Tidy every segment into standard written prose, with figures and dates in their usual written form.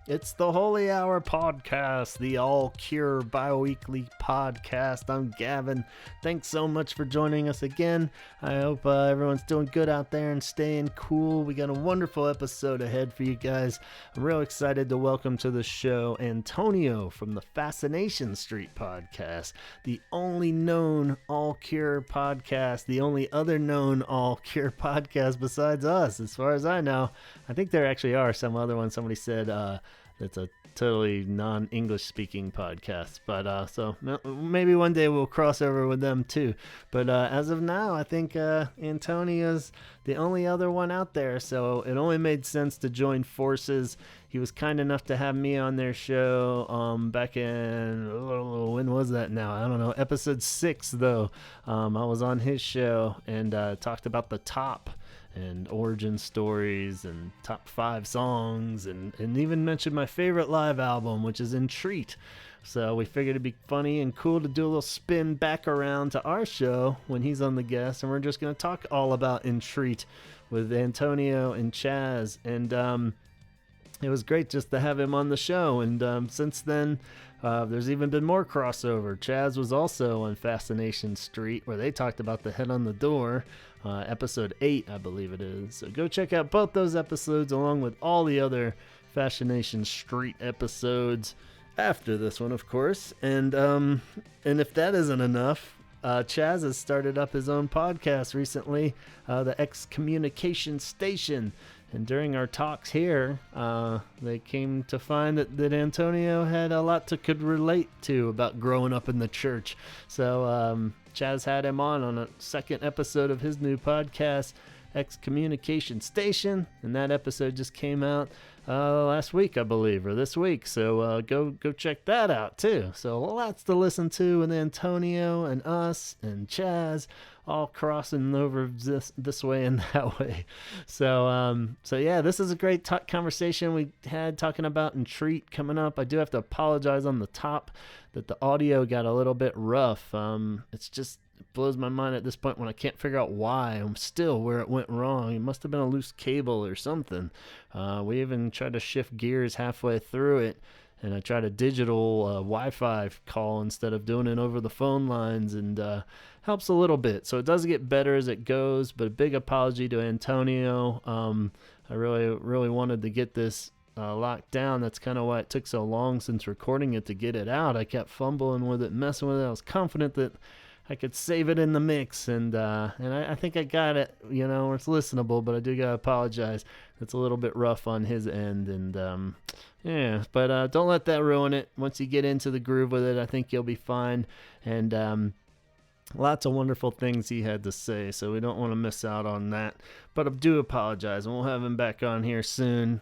It's the Holy Hour Podcast, the All Cure bi-weekly podcast. I'm Gavin. Thanks so much for joining us again. I hope everyone's doing good out there and staying cool. We got a wonderful episode ahead for you guys. I'm real excited to welcome to the show Antonio from the Fascination Street Podcast, the only known All Cure podcast, the only other known All Cure podcast besides us, as far as I know. I think there actually are some other ones. Somebody said it's a totally non-English speaking podcast, but so maybe one day we'll cross over with them too. But as of now, I think Antonio's the only other one out there, so it only made sense to join forces. He was kind enough to have me on their show back in, when was that now? I don't know, episode 6 though. I was on his show and talked about the top and origin stories and top 5 songs and even mentioned my favorite live album, which is Entreat. So we figured it'd be funny and cool to do a little spin back around to our show when he's on the guest, and we're just going to talk all about Entreat with Antonio and Chaz. And it was great just to have him on the show, and since then there's even been more crossover. Chaz was also on Fascination Street, where they talked about the head on the door, episode 8 I believe it is. So go check out both those episodes along with all the other Fascination Street episodes after this one, of course. And if that isn't enough, Chaz has started up his own podcast recently, the Communication Station. And during our talks here, they came to find that Antonio had a lot to could relate to about growing up in the church. So Chaz had him on a second episode of his new podcast, Communication Station, and that episode just came out last week, I believe, or this week. So go check that out too. So lots to listen to with Antonio and us and Chaz, all crossing over this way and that way. So yeah, this is a great conversation we had talking about Entreat coming up. I do have to apologize on the top that the audio got a little bit rough. It blows my mind at this point when I can't figure out why. I'm still where it went wrong. It must have been a loose cable or something. We even tried to shift gears halfway through it, and I tried a digital Wi-Fi call instead of doing it over the phone lines, and helps a little bit. So it does get better as it goes, but a big apology to Antonio. I really wanted to get this locked down. That's kind of why it took so long since recording it to get it out. I kept fumbling with it, messing with it. I was confident that I could save it in the mix, and I think I got it, where it's listenable, but I do gotta apologize. It's a little bit rough on his end, and yeah, but don't let that ruin it. Once you get into the groove with it, I think you'll be fine, and lots of wonderful things he had to say, so we don't want to miss out on that. But I do apologize, and we'll have him back on here soon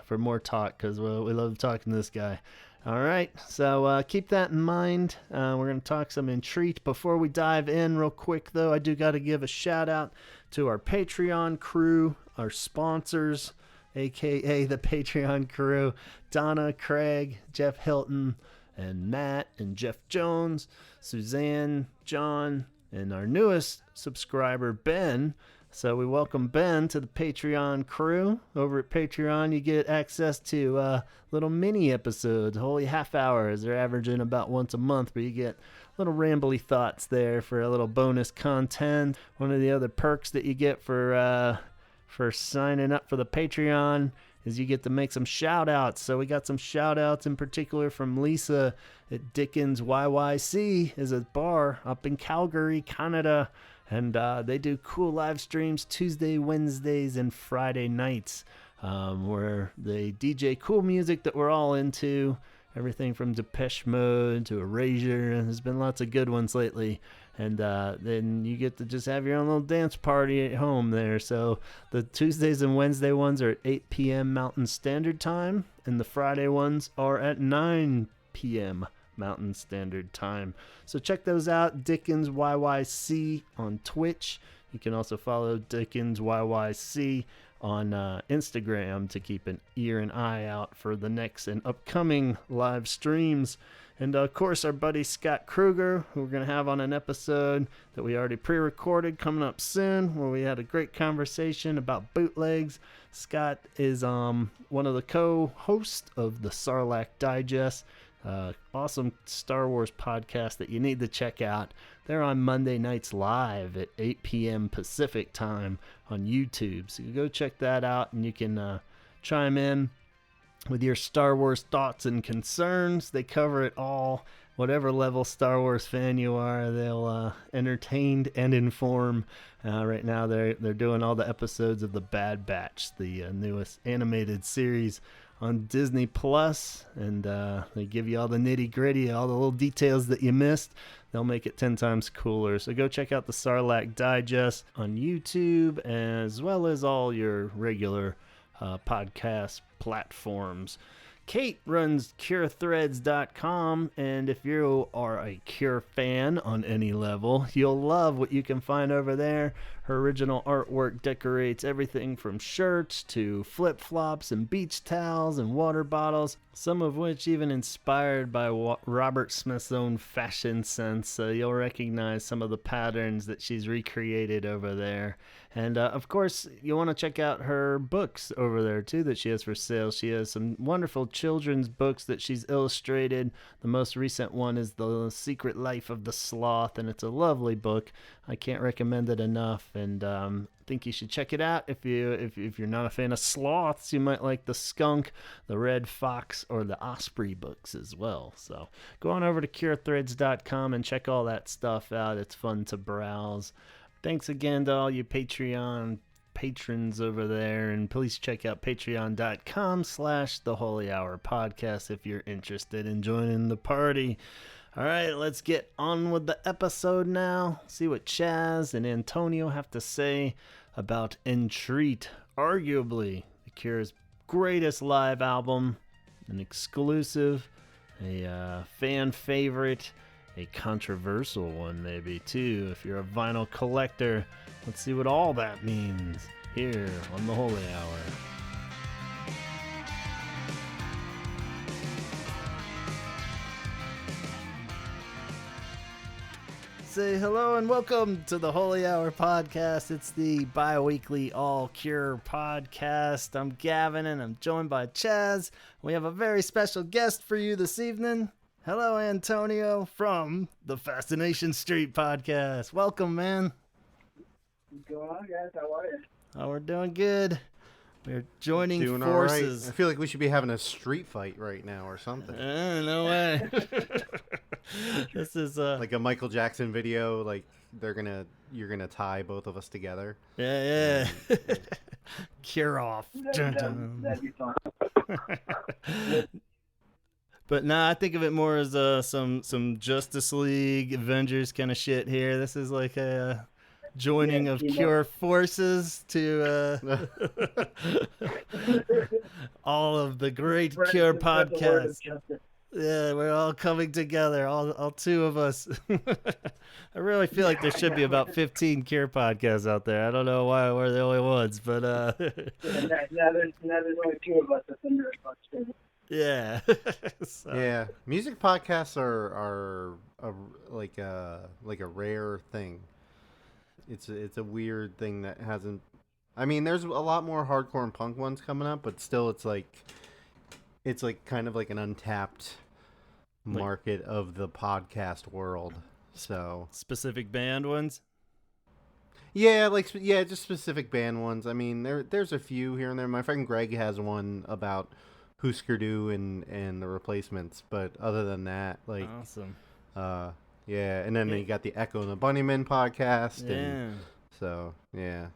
for more talk, because we love talking to this guy. All right, so keep that in mind. We're going to talk some Entreat. Before we dive in real quick, though, I do got to give a shout-out to our Patreon crew, our sponsors, a.k.a. the Patreon crew, Donna, Craig, Jeff Hilton, and Matt, and Jeff Jones, Suzanne, John, and our newest subscriber, Ben. So we welcome Ben to the Patreon crew. Over at Patreon, you get access to little mini episodes, wholly half hours. They're averaging about once a month, but you get little rambly thoughts there for a little bonus content. One of the other perks that you get for signing up for the Patreon is you get to make some shout outs. So we got some shout outs in particular from Lisa at Dickens YYC, is a bar up in Calgary, Canada. And they do cool live streams Tuesday, Wednesdays, and Friday nights where they DJ cool music that we're all into. Everything from Depeche Mode to Erasure. And there's been lots of good ones lately. And then you get to just have your own little dance party at home there. So the Tuesdays and Wednesday ones are at 8 p.m. Mountain Standard Time. And the Friday ones are at 9 p.m. Mountain Standard Time. So check those out. Dickens YYC on Twitch. You can also follow Dickens YYC on Instagram to keep an ear and eye out for the next and upcoming live streams. And of course, our buddy Scott Kruger, who we're going to have on an episode that we already pre-recorded coming up soon, where we had a great conversation about bootlegs. Scott is one of the co-hosts of the Sarlacc Digest, awesome Star Wars podcast that you need to check out. They're on Monday nights live at 8 p.m. Pacific time on YouTube. So you go check that out, and you can chime in with your Star Wars thoughts and concerns. They cover it all. Whatever level Star Wars fan you are, they'll entertain and inform. Right now, they're doing all the episodes of The Bad Batch, the newest animated series on Disney Plus, and they give you all the nitty gritty, all the little details that you missed. They'll make it 10 times cooler. So go check out the Sarlacc Digest on YouTube, as well as all your regular podcast platforms. Kate runs CureThreads.com, and if you are a Cure fan on any level, you'll love what you can find over there. Her original artwork decorates everything from shirts to flip-flops and beach towels and water bottles, some of which even inspired by Robert Smith's own fashion sense. So you'll recognize some of the patterns that she's recreated over there. And of course, you want to check out her books over there too that she has for sale. She has some wonderful children's books that she's illustrated. The most recent one is The Secret Life of the Sloth, and it's a lovely book. I can't recommend it enough, and I think you should check it out. If you're not a fan of sloths, you might like the skunk, the red fox, or the osprey books as well. So go on over to CureThreads.com and check all that stuff out. It's fun to browse. Thanks again to all you Patreon patrons over there, and please check out patreon.com/The Holy Hour Podcast if you're interested in joining the party. All right, let's get on with the episode now. See what Chaz and Antonio have to say about Entreat, arguably The Cure's greatest live album, an exclusive, a fan favorite, a controversial one maybe too if you're a vinyl collector. Let's see what all that means here on The Holy Hour. Say hello and welcome to the Holy Hour Podcast. It's the bi-weekly All Cure podcast. I'm Gavin and I'm joined by Chaz. We have a very special guest for you this evening. Hello, Antonio from the Fascination Street Podcast. Welcome, man. What's going on, guys? How are you? Oh, we're doing good. We're joining doing forces. All right. I feel like we should be having a street fight right now or something. No way. This is like a Michael Jackson video. Like you're gonna tie both of us together. Yeah. Cure off. That'd be fun. But I think of it more as some Justice League, Avengers kind of shit here. This is like a joining of Cure forces to all of the great Cure podcasts. Yeah, we're all coming together, all two of us. I really feel like there should be about 15 Cure podcasts out there. I don't know why we're the only ones, but now there's only two of us that's in there. Yeah. So. Yeah, music podcasts are like a rare thing. It's a weird thing that hasn't. I mean, there's a lot more hardcore and punk ones coming up, but still, it's like kind of like an untapped market of the podcast world. So specific band ones. Yeah, just specific band ones. I mean, there's a few here and there. My friend Greg has one about Husker Du and the Replacements, but other than that, like, awesome. Yeah, and then you got the Echo and the Bunnymen podcast. Yeah. And so, yeah.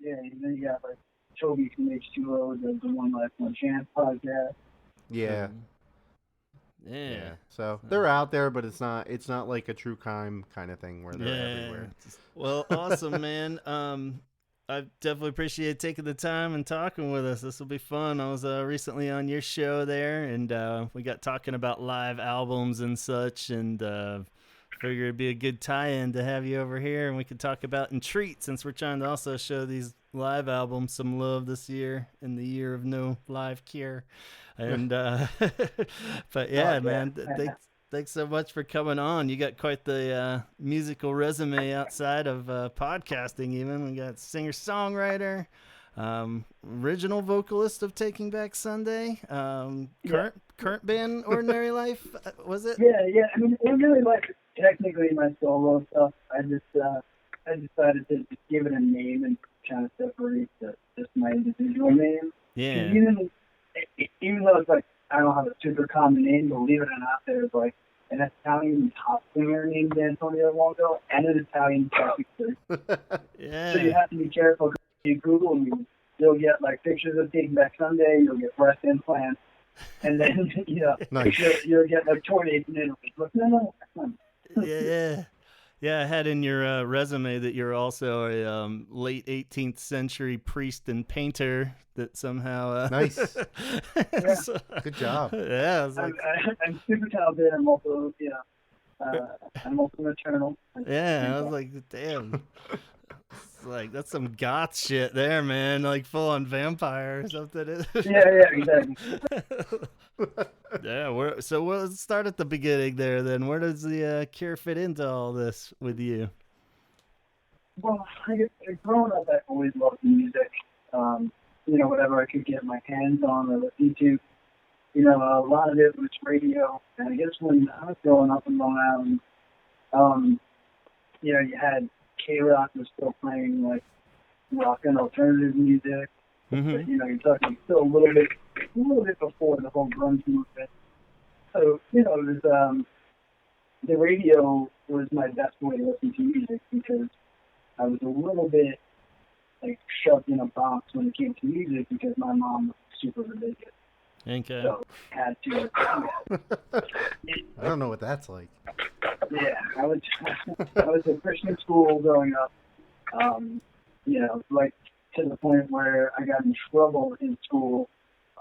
Yeah, and then you got like Toby from H2O, does the One Life One Chance podcast. Yeah. Yeah. So they're out there, but it's not like a true crime kind of thing where they're everywhere. Well, awesome, man. I definitely appreciate taking the time and talking with us. This will be fun. I was recently on your show there, and we got talking about live albums and such, and figured it'd be a good tie-in to have you over here, and we could talk about Entreat, since we're trying to also show these live album some love this year in the year of no live Cure. And but yeah, man, thanks so much for coming on. You got quite the musical resume outside of podcasting even. We got singer-songwriter, original vocalist of Taking Back Sunday, current band Ordinary Life, was it? Yeah. I mean, Ordinary Life is technically my solo stuff. I decided to just give it a name and kind of separate just my individual name. Yeah. Even though it's like I don't have a super common name, believe it or not, there's like an Italian pop singer named Antonio Longo and an Italian traffic police. Yeah. So you have to be careful. If you Google me, you'll get like pictures of Taking Back Sunday, you'll get breast implants, and then Nice. you'll get like tornadoes in Italy. But no. Yeah, I had in your resume that you're also a late 18th century priest and painter that somehow... Nice. Yeah. Good job. Yeah, I was like, I'm super talented. I'm also, I'm also maternal. yeah, I was like, damn. It's like, that's some goth shit there, man. Like full on vampire or something. Yeah, exactly. Yeah, so we'll start at the beginning there then. Where does the Cure fit into all this with you? Well, I guess growing up, I always loved music. Whatever I could get my hands on or listen to. A lot of it was radio. And I guess when I was growing up in Long Island, you had K-Rock was still playing like rock and alternative music. Mm-hmm. But, you're talking still a little bit before the whole grunge movement. So, it was, the radio was my best way to listen to music because I was a little bit like shoved in a box when it came to music because my mom was super religious. Okay. So had to. I don't know what that's like. Yeah, I was at Christian school growing up. Like to the point where I got in trouble in school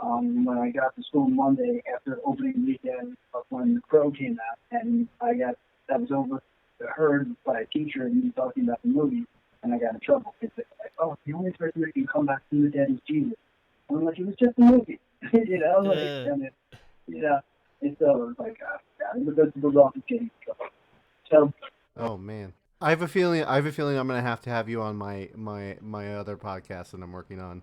when I got to school Monday after opening weekend of when The Crow came out, and that was overheard by a teacher and me talking about the movie, and I got in trouble. It's like, the only person that can come back from the dead is Jesus. And I'm like, it was just a movie, and it's so like, the good to go off the case. So. Oh man, I have a feeling I'm gonna have to have you on my other podcast that I'm working on,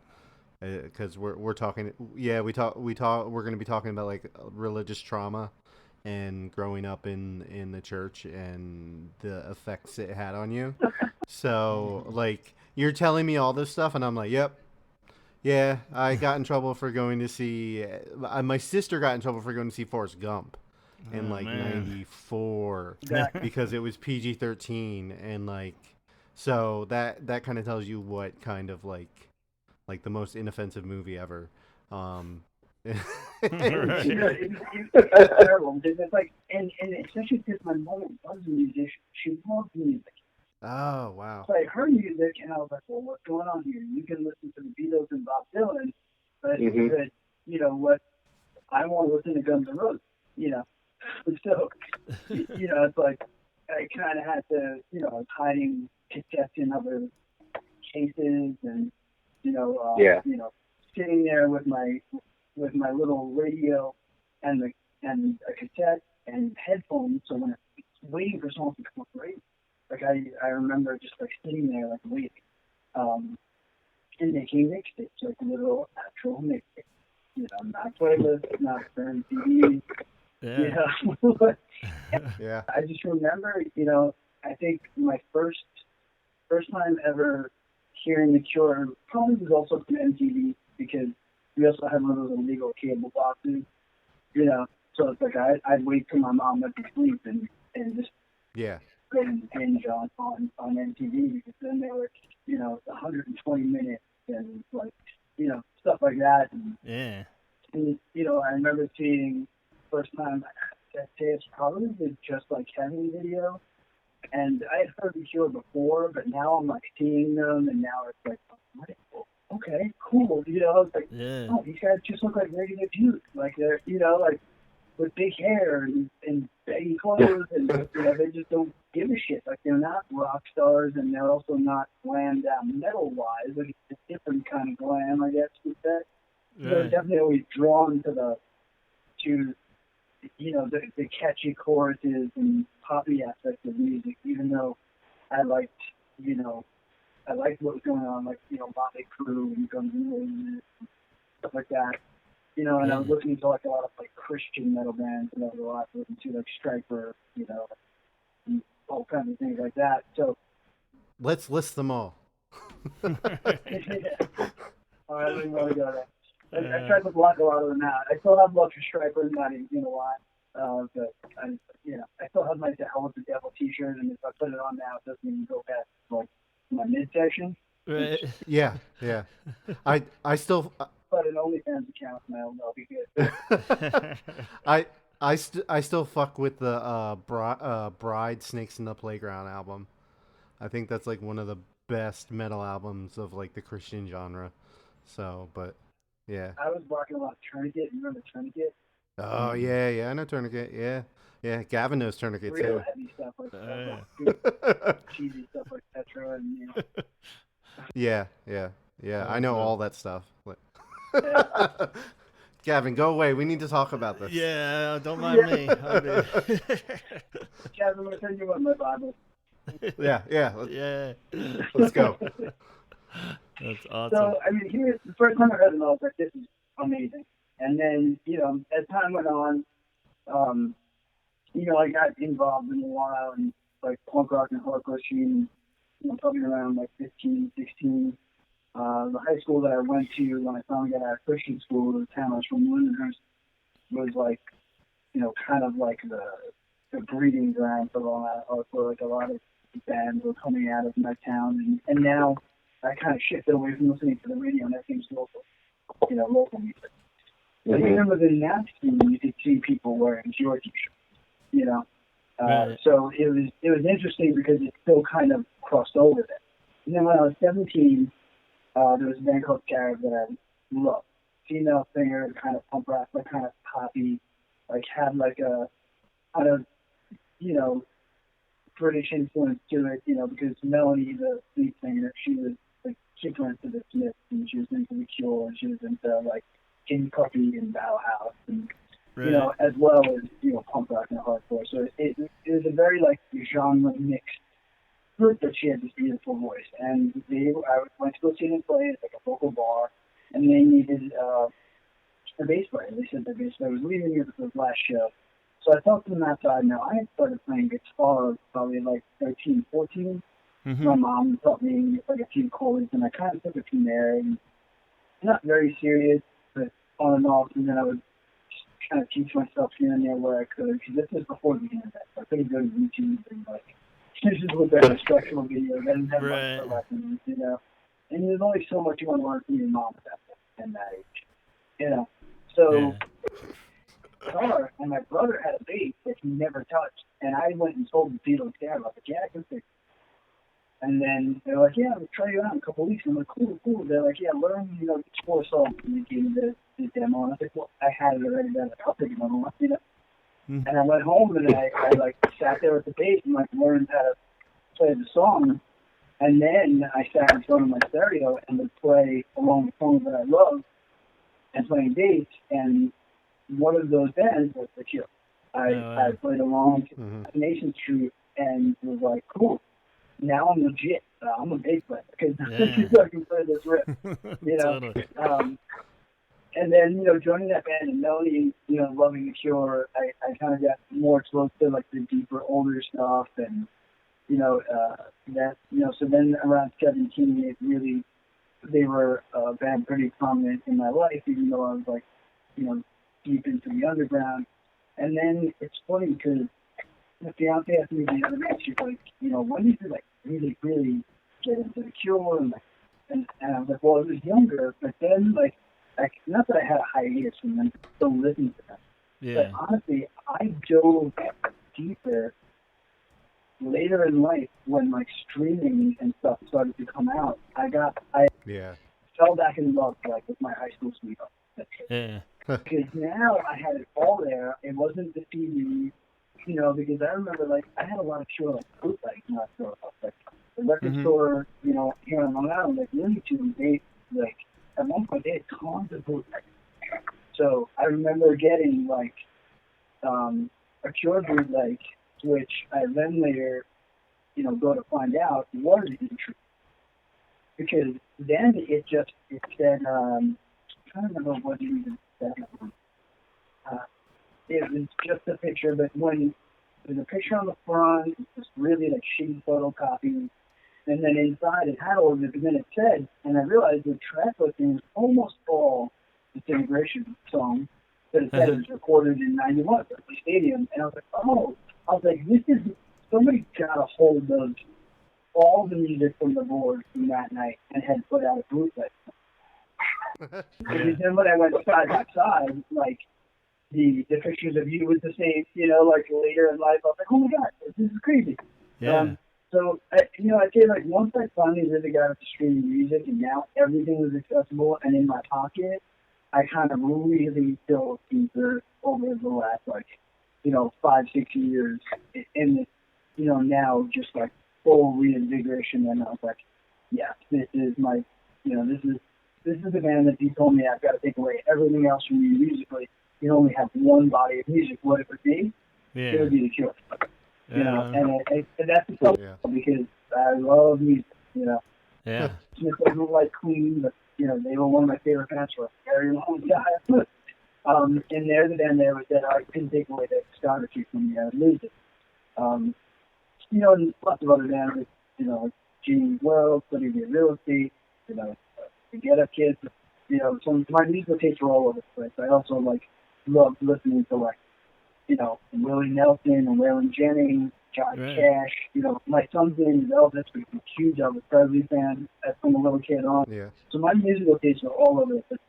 because we're talking. Yeah, we're gonna be talking about like religious trauma and growing up in the church and the effects it had on you. So like you're telling me all this stuff, and I'm like, yep. Yeah, I got in trouble for going to see. My sister got in trouble for going to see Forrest Gump in '94 because it was PG-13, and like, so that kind of tells you what kind of like the most inoffensive movie ever. It's terrible. It's like, and especially because my mother was a musician. She loved music. Oh wow! So I heard music, and I was like, "Well, what's going on here? You can listen to the Beatles and Bob Dylan, but what? I want to listen to Guns N' Roses." So it's like I kind of had to, I was hiding cassettes in other cases, and sitting there with my little radio and a cassette and headphones. So when I was waiting for someone to come up, right? Like I remember just like sitting there like waiting, and making mixtapes, like little actual mixtapes. Not playlists, not certain CDs. Yeah. Yeah. I just remember, I think my first time ever hearing The Cure probably was also from MTV because we also had one of those illegal cable boxes, So it's like I'd wait till my mom went to sleep and just go and binge on MTV because then they were 120 minutes and like stuff like that. And I remember seeing first time I'd say it's probably the Just Like Heaven video, and I had heard The Cure before, but now I'm like seeing them, and now it's like, okay, cool. It's like, oh, these guys just look like regular dudes, like they're like with big hair and baggy clothes, and they just don't give a shit. Like, they're not rock stars, and they're also not glam down metal wise. Like, it's a different kind of glam, I guess, with that. Right. They're definitely always drawn to the catchy choruses and poppy aspects of music, even though I liked what was going on, like, Motley Crue and Guns N' Roses and stuff like that. And I was listening to, like, a lot of, like, Christian metal bands, and I was a lot listening to, like, Striper, and all kinds of things like that. So let's list them all. I really want to go there. I tried to block a lot of them out. I still have lots of Striper, not even a lot. But I still have my Hell with the Devil T-shirt, and if I put it on now, it doesn't even go past, like, my midsection. Right. Yeah. I still. But an OnlyFans account now, I'll be good. I still fuck with the Bride Snakes in the Playground album. I think that's like one of the best metal albums of like the Christian genre. So, but yeah. I was rocking a lot of Tourniquet. You remember Tourniquet? Oh yeah, I know Tourniquet. Yeah. Gavin knows Tourniquet Real too. heavy stuff like that. Cheesy stuff like Petra and Yeah. I know all that stuff. Gavin, go away. We need to talk about this. Yeah, don't mind me. Chaz, I'm gonna send you one of my Bibles. Yeah. Yeah. Let's go. That's awesome. So, I mean, here's the first time I heard them, I was like, this is amazing. And then, as time went on, I got involved in a while in, like, punk rock and hardcore scene, probably around, like, 15, 16. The high school that I went to when I finally got out of Christian school, the town I was from, Lindenhurst, was, like, kind of like the breeding ground for like a lot of bands were coming out of my town. And now I kind of shifted away from listening to the radio, and that seems local music. But even within that scene, you could see people wearing George t-shirts, Right. So it was interesting because it still kind of crossed over there. And then when I was 17, there was a band called Garib that I loved. Female singer, kind of punk rock, like kind of poppy, like had like a kind of, British influence to it, because Melanie, the lead singer, she was went to the Smiths, and she was into The Cure, and she was into like King Puppy and Bauhaus, and Right. As well as punk rock and hardcore. So it was a very like genre mixed group, but she had this beautiful voice. And I went to go see them play at like a local bar, and they needed a bass player. They said the bass player was leaving here for the last show. So I talked to them outside. Now, I had started playing guitar probably like 13, 14. Mm-hmm. My mom taught me like a few chords, and I kind of took it from there. And not very serious, but on and off. And then I would just kind of teach myself here and there where I could, because this was before the internet. So I couldn't go to YouTube and like, this is what the instructional videos. I didn't have much for lessons, And there's only so much you want to learn from your mom at that age, So, guitar, and my brother had a bass that he never touched. And I went and told the Beatles dad, I was like, yeah, I can fix it. And then they're like, yeah, we'll try you out in a couple of weeks. And I'm like, cool. They're like, yeah, learn, 4 songs. And they gave me the demo. And I was like, well, I had it already. Then I'll take another one, And I went home and I sat there with the bass and learned how to play the song. And then I sat in front of my stereo and would play along the songs that I love and playing bass. And one of those bands was The Cure. I played along to Fascination Street and was like, cool. Now I'm legit. I'm a bass player because I can play this riff, Totally. And then, joining that band and Melanie, loving The Cure, I kind of got more exposed to like the deeper, older stuff, and so then around 17, they were a band pretty prominent in my life, even though I was like, deep into the underground. And then it's funny because my fiance asked me the other night, she's like, when did you really get into The Cure? And I was like, well, I was younger, but then not that I had a hiatus from them, still listening to them. Yeah. But honestly, I dove deeper later in life when streaming and stuff started to come out. I fell back in love with my high school sweetheart. Yeah. Because now I had it all there. It wasn't the CD, because I remember, like, I had a lot of Cure, like, bootlegs when I was growing up. Like, the record store, here in Long Island, like, Looney Tunes, they, like, at one point, they had tons of bootlegs. So I remember getting, like, a Cure bootleg, which I then later, go to find out was Entreat. Because then it said, I'm trying to remember what it even said. It was just a picture, but when there's a picture on the front, it's just really like shitty photocopy, and then inside it had all of it, but then it said, and I realized the track listing was almost all Disintegration songs, but it said it was recorded in 91 at the Stadium, and I was like, this is, somebody got a hold of all the music from the board from that night and had put out a bootleg. Because then when I went side by side, like, the pictures of you was the same, like later in life, I was like, oh my God, this is crazy. Yeah. So, I'd say, like, once I finally really got into streaming music and now everything was accessible and in my pocket, I kind of really dove deeper over the last, like, 5-6 years in this, now just, like, full reinvigoration. And I was like, yeah, this is my, this is the band that you told me I've got to take away everything else from you musically. You only have one body of music. What it would be? Yeah. It would be the Cure. And that's the problem because I love music. Yeah. Smith doesn't like Queen, but they were one of my favorite bands for a very long time. And they're the band there that I couldn't take away the discography from me. I would lose it. And lots of other bands, like Genie World, Plenty of Real Estate, the Get Up Kids. Some my musical tastes were all over the place. I also loved listening to Willie Nelson and Waylon Jennings, Johnny Cash. My son's name is Elvis, but he's a huge Elvis Presley fan from a little kid on. Yeah. So my musical tastes are all over the place.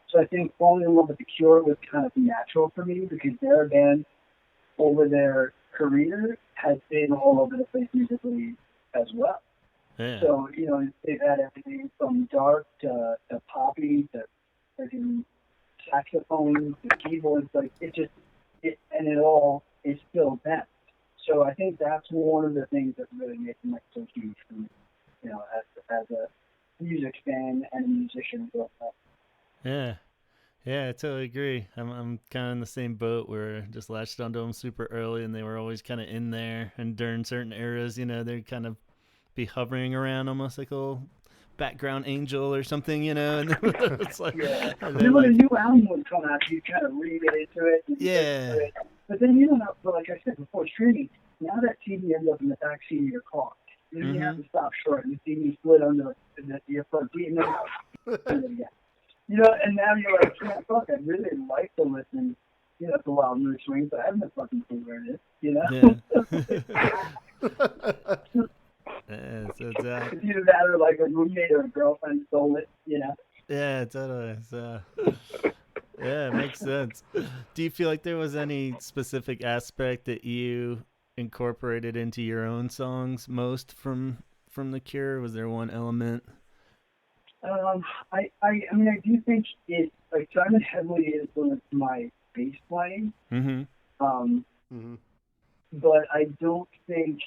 So I think falling in love with The Cure was kind of natural for me because their band over their career has been all over the place musically as well. Yeah. So, they've had everything from dark to poppy to freaking saxophone to keyboards. Like, and it all is still them. So I think that's one of the things that really makes them so huge for me, as a music fan and a musician. Yeah. Yeah, I totally agree. I'm kind of in the same boat where I just latched onto them super early and they were always kind of in there. And during certain eras, they'd kind of be hovering around almost like a little background angel or something, and it's like, yeah. Then when a new album would come out, you kind of really get into it. Yeah. But then you don't have, like I said before, streaming. Now that CD ends up in the back seat of your car. You have to stop short and the CD split under your front seat and then and now you're like, yeah, fuck, I'd really like to listen, to Wild Mood Swings, but I haven't fucking clue where it is, Yeah, so it's either that or like a roommate or a girlfriend stole it, Yeah, totally. So, yeah, it makes sense. Do you feel like there was any specific aspect that you incorporated into your own songs most from The Cure? Was there one element? I mean, I do think it, like, Simon heavily influenced my bass playing. But I don't think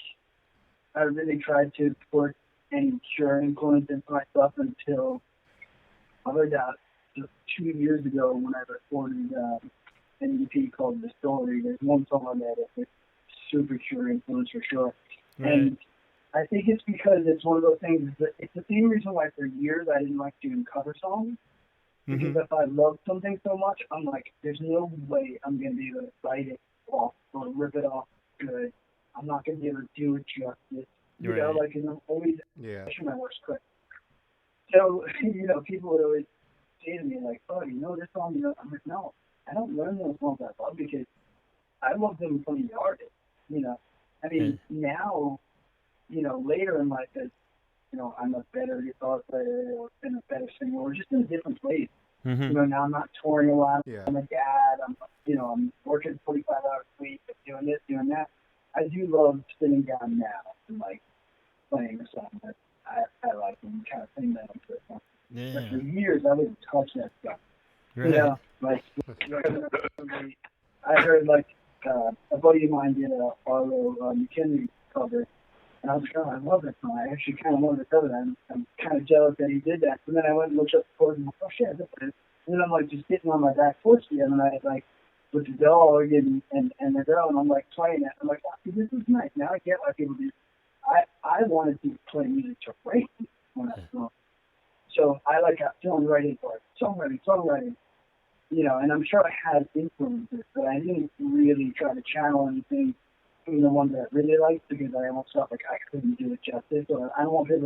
I really tried to put any Cure influence into my stuff until probably about just 2 years ago when I recorded an EP called The Story. There's one song on there that's super Cure influence for sure. Right. And I think it's because it's one of those things that it's the same reason why for years I didn't like doing cover songs. Because if I love something so much, I'm like, there's no way I'm going to be able to write it off or rip it off good. I'm not going to be able to do it justice. You know, like, and I'm always pushing my worst quick. So, people would always say to me, like, oh, this song, I'm like, no, I don't learn those songs I love because I love them from the artist, I mean, now, later in life, as, I'm a better guitar player or been a better singer or just in a different place. Now I'm not touring a lot. I'm a dad. I'm working 45 hours a week, doing this, doing that. I do love sitting down now and, like, playing a song that I like and kind of sing that into it. But for years, I wouldn't touch that stuff. Right. Like I heard like a buddy of mine did a Arlo McKinley cover, and I was like, oh, I love that song. I actually kind of wanted to cover that. I'm kind of jealous that he did that. So then I went and looked up the chords and I'm like, oh shit, that's it. And then I'm like just sitting on my back porch the other night, like with the dog and the girl, and I'm like playing it. I'm like, oh, this is nice. Now I get why people do. I wanted to play music to write when I was young. So I like feeling writing for it. Songwriting. And I'm sure I had influences, but I didn't really try to channel anything from the ones that I really liked because I almost felt like I couldn't do it justice. Or I don't want to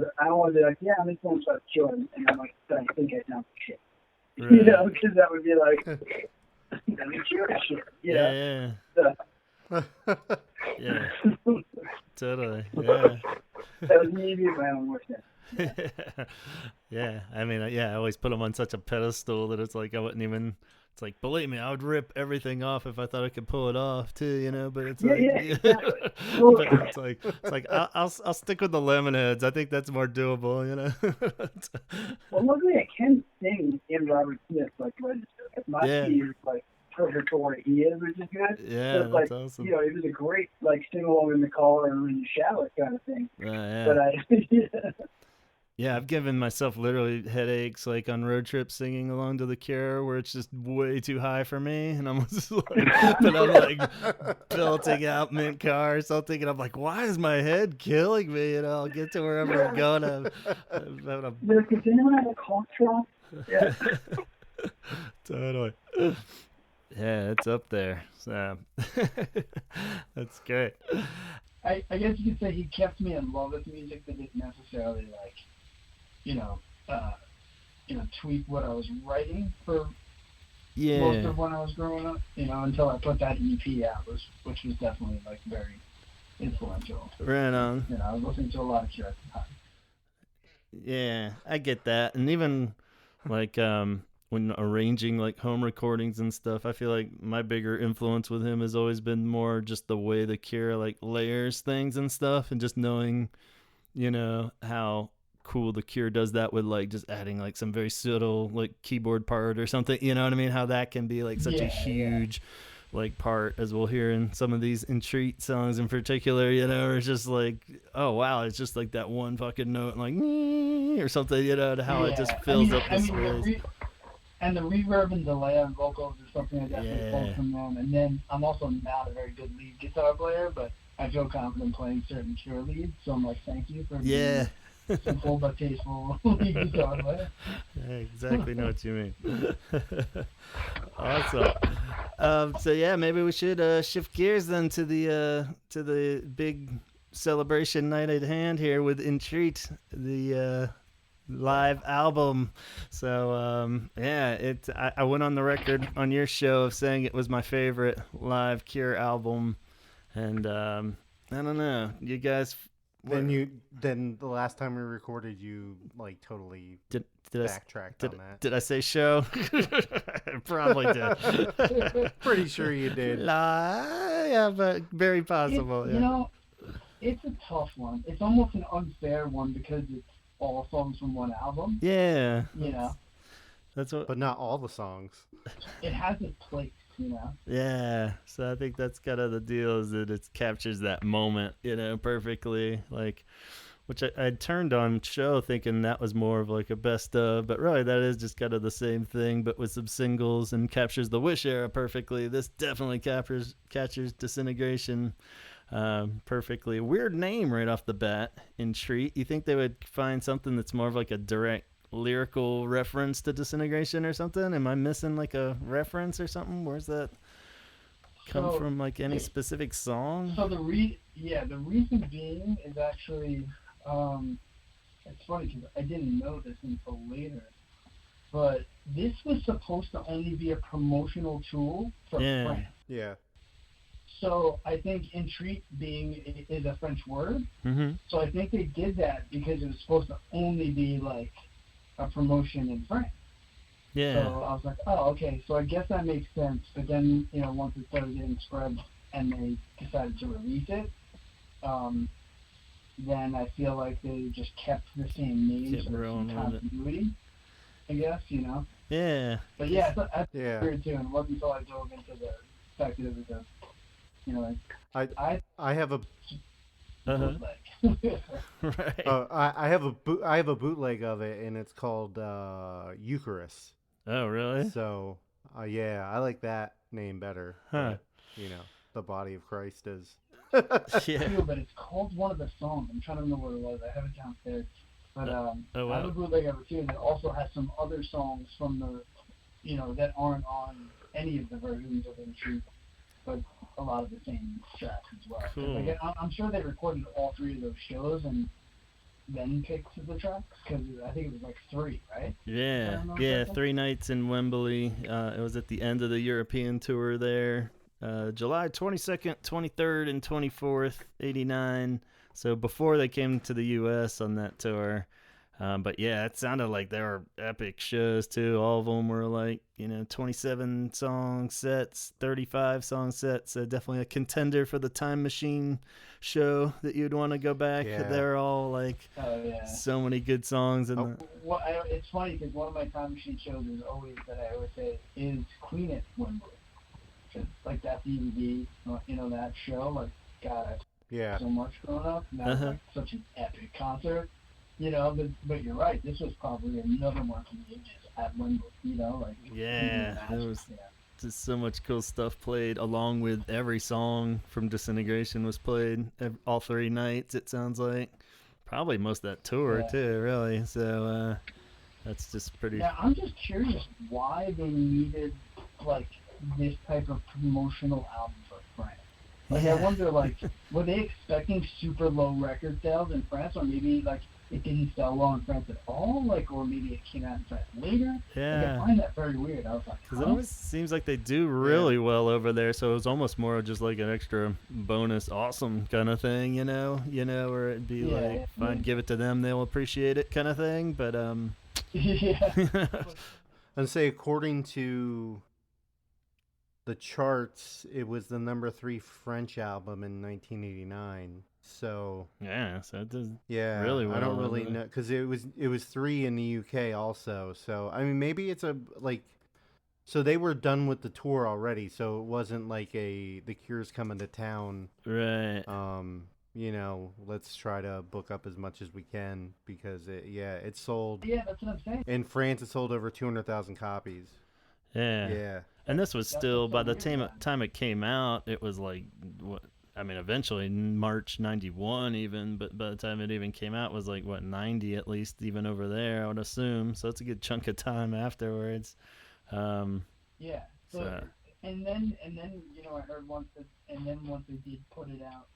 be like, yeah, I'm influenced by Cure, and I'm like, but I think I sound shit. Right. Because that would be like, I mean, Cure shit. Yeah. So, Yeah. Totally. Yeah. that was me being my own worst enemy. Yeah. I mean, I always put them on such a pedestal that it's like I wouldn't even. It's like, believe me, I would rip everything off if I thought I could pull it off too, But it's like, Exactly. but it's like I'll stick with the Lemonheads. I think that's more doable, Well, luckily I can sing in Robert Smith like register. My key is like perfect for what he is, which is good. Yeah, so it's that's awesome. It was a great like sing along in the car or in the shower kind of thing. Yeah. But Yeah, I've given myself literally headaches like on road trips singing along to The Cure where it's just way too high for me. And I'm just like, but I'm like belting out Mint Car or something. And I'm like, why is my head killing me? I'll get to wherever I'm going. Does anyone have a cough drop? Yeah. Totally. Yeah, it's up there. So that's great. I guess you could say he kept me in love with music but didn't necessarily tweak what I was writing for most of when I was growing up, until I put that EP out, which was definitely like very influential. Right on. I was listening to a lot of Cure at the time. Yeah, I get that. And even like when arranging like home recordings and stuff, I feel like my bigger influence with him has always been more just the way The Cure like layers things and stuff, and just knowing, how cool The Cure does that with like just adding like some very subtle like keyboard part or something, you know what I mean? How that can be like such a huge like part, as we'll hear in some of these Entreat songs in particular, where it's just like, oh wow, it's just like that one fucking note and like or something, to how it just fills up the space. And the reverb and delay on vocals is something I definitely pulled from them. And then I'm also not a very good lead guitar player, but I feel confident playing certain Cure leads. So I'm like, thank you for being simple but tasteful lead guitar player. Yeah, exactly know what you mean. Awesome. So yeah, maybe we should shift gears then to the big celebration night at hand here with Entreat, the live album. So I went on the record on your show of saying it was my favorite live Cure album, and I don't know, you guys. Then the last time we recorded, you like totally backtracked on that. Did I say show? I probably did. Pretty sure you did. Yeah, but very possible. It's a tough one. It's almost an unfair one because it's all songs from one album. Yeah. That's what. But not all the songs. It has its place, Yeah. So I think that's kind of the deal, is that it captures that moment, perfectly. Like, which I turned on show thinking that was more of like a best of, but really that is just kind of the same thing, but with some singles, and captures the Wish era perfectly. This definitely captures Disintegration perfectly. Weird name right off the bat, Entreat. You think they would find something that's more of like a direct lyrical reference to Disintegration or something? Am I missing like a reference or something? Where's that come from? Like any specific song? So the reason being is actually, it's funny because I didn't know this until later, but this was supposed to only be a promotional tool for France. Yeah. So I think Entreat is a French word. Mm-hmm. So I think they did that because it was supposed to only be like a promotion in France. Yeah. So I was like, oh, okay. So I guess that makes sense. But then, once it started getting spread and they decided to release it, then I feel like they just kept the same names for continuity, I guess, Yeah. But yeah, I Yeah. weird too, and it wasn't until I dove into the fact that it was a, you know, I have a bootleg. Right. I have a bootleg of it, and it's called Eucharist. Oh, really? So yeah, I like that name better. Huh. But, the body of Christ is. Yeah. But it's called one of the songs. I'm trying to remember what it was. I have it downstairs. But Oh, wow. I have a bootleg of it too, and it also has some other songs from the, that aren't on any of the versions of Entreat, but a lot of the same tracks as well. Cool. Again, I'm sure they recorded all three of those shows and then picked the tracks, because I think it was like 3, right? Yeah. 3 nights in Wembley. It was at the end of the European tour there. July 22nd, 23rd, and 24th, 89. So before they came to the U.S. on that tour. But yeah, it sounded like they were epic shows too. All of them were like, 27 song sets, 35 song sets. So definitely a contender for the Time Machine show that you'd want to go back. Yeah. They're all like so many good songs. It's funny because one of my Time Machine shows is always, that I always say, is Queen at Wembley. Cause, like that DVD, that show, like, God, Yeah. so much growing up. And that was like such an epic concert, but you're right. This was probably another one for the ages at Wembley, Yeah, there was just so much cool stuff played, along with every song from Disintegration was played all 3 nights. It sounds like probably most of that tour too, really. So that's just pretty. Yeah, I'm just curious why they needed like this type of promotional album for France. Like, I wonder, like, were they expecting super low record sales in France, or maybe, like, it didn't sell well in France at all, like, or maybe it came out in France later? Yeah. Like, I find that very weird. I was like, Because it always seems like they do really well over there, so it was almost more just like an extra bonus awesome kind of thing, where it'd be like, fine, give it to them, they'll appreciate it kind of thing, but, yeah. And say, according to the charts, it was the number 3 French album in 1989. So so it does really well. I don't really over know, because it was 3 in the UK also. So I mean, maybe it's so they were done with the tour already. So it wasn't like The Cure's coming to town, right? Let's try to book up as much as we can, because it sold. Yeah, that's what I'm saying. In France, it sold over 200,000 copies. Yeah. And this was still, by the time it came out, it was like, eventually March 91 even, but by the time it even came out, it was like, 90 at least, even over there, I would assume. So it's a good chunk of time afterwards. Yeah. So, and then, I heard once they did put it out,